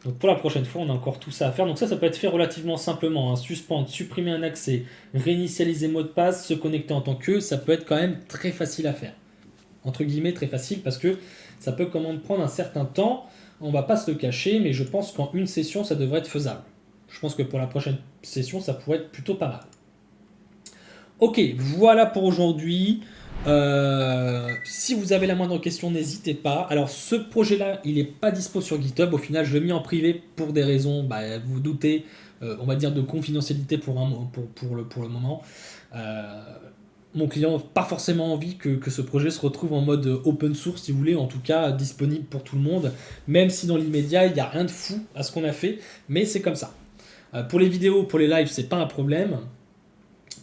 Donc pour la prochaine fois, on a encore tout ça à faire. Donc ça peut être fait relativement simplement. Hein. Suspendre, supprimer un accès, réinitialiser mot de passe, se connecter en tant que. Ça peut être quand même très facile à faire. Entre guillemets, très facile parce que ça peut quand même prendre un certain temps. On va pas se le cacher, mais je pense qu'en une session, ça devrait être faisable. Je pense que pour la prochaine session, ça pourrait être plutôt pas mal. Ok, voilà pour aujourd'hui. Si vous avez la moindre question, n'hésitez pas. Alors, ce projet-là, il n'est pas dispo sur GitHub. Au final, je l'ai mis en privé pour des raisons, vous vous doutez, on va dire de confidentialité pour le moment. Mon client n'a pas forcément envie que ce projet se retrouve en mode open source, si vous voulez, en tout cas disponible pour tout le monde, même si dans l'immédiat, il n'y a rien de fou à ce qu'on a fait, mais c'est comme ça. Pour les vidéos, pour les lives, c'est pas un problème.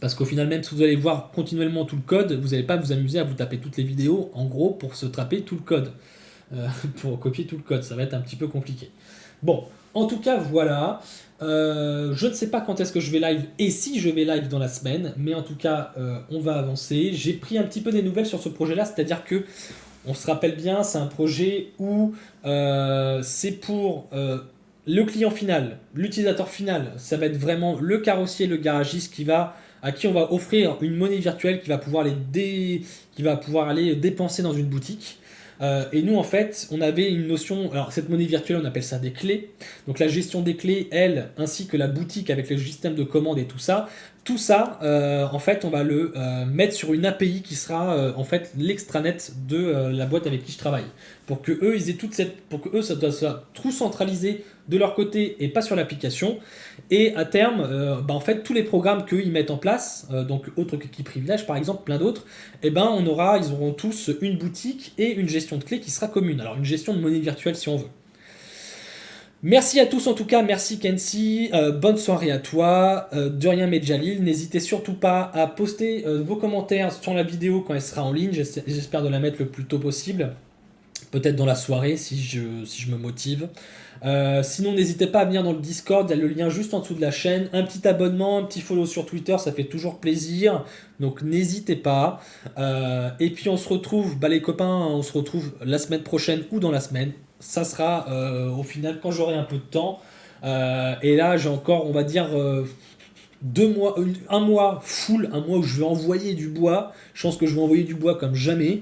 Parce qu'au final, même si vous allez voir continuellement tout le code, vous n'allez pas vous amuser à vous taper toutes les vidéos, en gros, pour se taper tout le code. Pour copier tout le code, ça va être un petit peu compliqué. Bon, en tout cas, voilà. Je ne sais pas quand est-ce que je vais live et si je vais live dans la semaine, mais en tout cas, on va avancer. J'ai pris un petit peu des nouvelles sur ce projet-là, c'est-à-dire que, on se rappelle bien, c'est un projet où c'est pour le client final, l'utilisateur final. Ça va être vraiment le carrossier, le garagiste à qui on va offrir une monnaie virtuelle qui va pouvoir aller dépenser dans une boutique. Et nous, en fait, on avait une notion. Alors, cette monnaie virtuelle, on appelle ça des clés. Donc, la gestion des clés, elle, ainsi que la boutique avec le système de commande et tout ça, en fait, on va le mettre sur une API qui sera en fait l'extranet de la boîte avec qui je travaille. Pour que eux, ça soit tout centralisé de leur côté et pas sur l'application. Et à terme, en fait, tous les programmes qu'eux ils mettent en place, donc autres que Privilège par exemple, plein d'autres, ils auront tous une boutique et une gestion de clés qui sera commune. Alors une gestion de monnaie virtuelle si on veut. Merci à tous en tout cas, merci Kenzie, bonne soirée à toi, de rien Medjalil, n'hésitez surtout pas à poster vos commentaires sur la vidéo quand elle sera en ligne, j'espère de la mettre le plus tôt possible, peut-être dans la soirée si je me motive. Sinon n'hésitez pas à venir dans le Discord, il y a le lien juste en dessous de la chaîne, un petit abonnement, un petit follow sur Twitter, ça fait toujours plaisir, donc n'hésitez pas. Et puis on se retrouve, les copains, on se retrouve la semaine prochaine ou dans la semaine. Ça sera au final quand j'aurai un peu de temps. Et là j'ai encore, on va dire, 2 mois, un mois full, un mois où je vais envoyer du bois. Je pense que je vais envoyer du bois comme jamais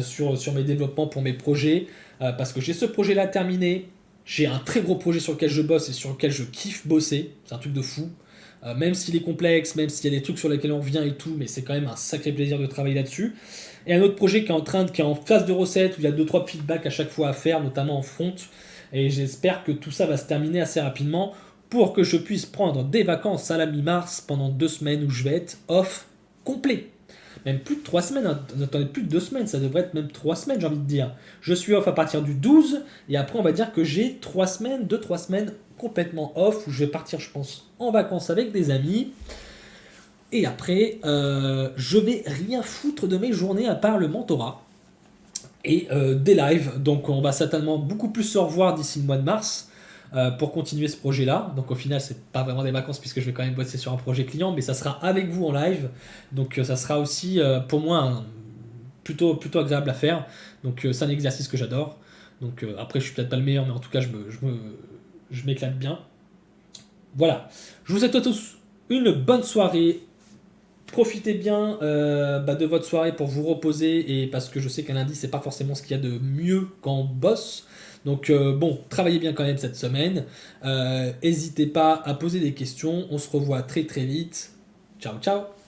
sur mes développements pour mes projets. Parce que j'ai ce projet-là terminé. J'ai un très gros projet sur lequel je bosse et sur lequel je kiffe bosser. C'est un truc de fou. Même s'il est complexe, même s'il y a des trucs sur lesquels on revient et tout, mais c'est quand même un sacré plaisir de travailler là-dessus. Et un autre projet qui est en phase de recette, où il y a 2-3 feedbacks à chaque fois à faire, notamment en front. Et j'espère que tout ça va se terminer assez rapidement pour que je puisse prendre des vacances à la mi-mars pendant 2 semaines où je vais être off complet. même plus de 3 semaines, hein. Attendez, plus de 2 semaines, ça devrait être même 3 semaines, j'ai envie de dire. Je suis off à partir du 12, et après on va dire que j'ai 3 semaines, 2-3 semaines complètement off, où je vais partir, je pense, en vacances avec des amis. Et après, je vais rien foutre de mes journées à part le mentorat et des lives. Donc on va certainement beaucoup plus se revoir d'ici le mois de mars pour continuer ce projet-là. Donc au final, c'est pas vraiment des vacances puisque je vais quand même bosser sur un projet client, mais ça sera avec vous en live. Donc ça sera aussi pour moi plutôt agréable à faire. Donc c'est un exercice que j'adore. Donc après, je suis peut-être pas le meilleur, mais en tout cas, je m'éclate bien. Voilà. Je vous souhaite à tous une bonne soirée. Profitez bien de votre soirée pour vous reposer et parce que je sais qu'un lundi c'est pas forcément ce qu'il y a de mieux quand on bosse. Donc bon, travaillez bien quand même cette semaine. N'hésitez pas à poser des questions. On se revoit très très vite. Ciao ciao.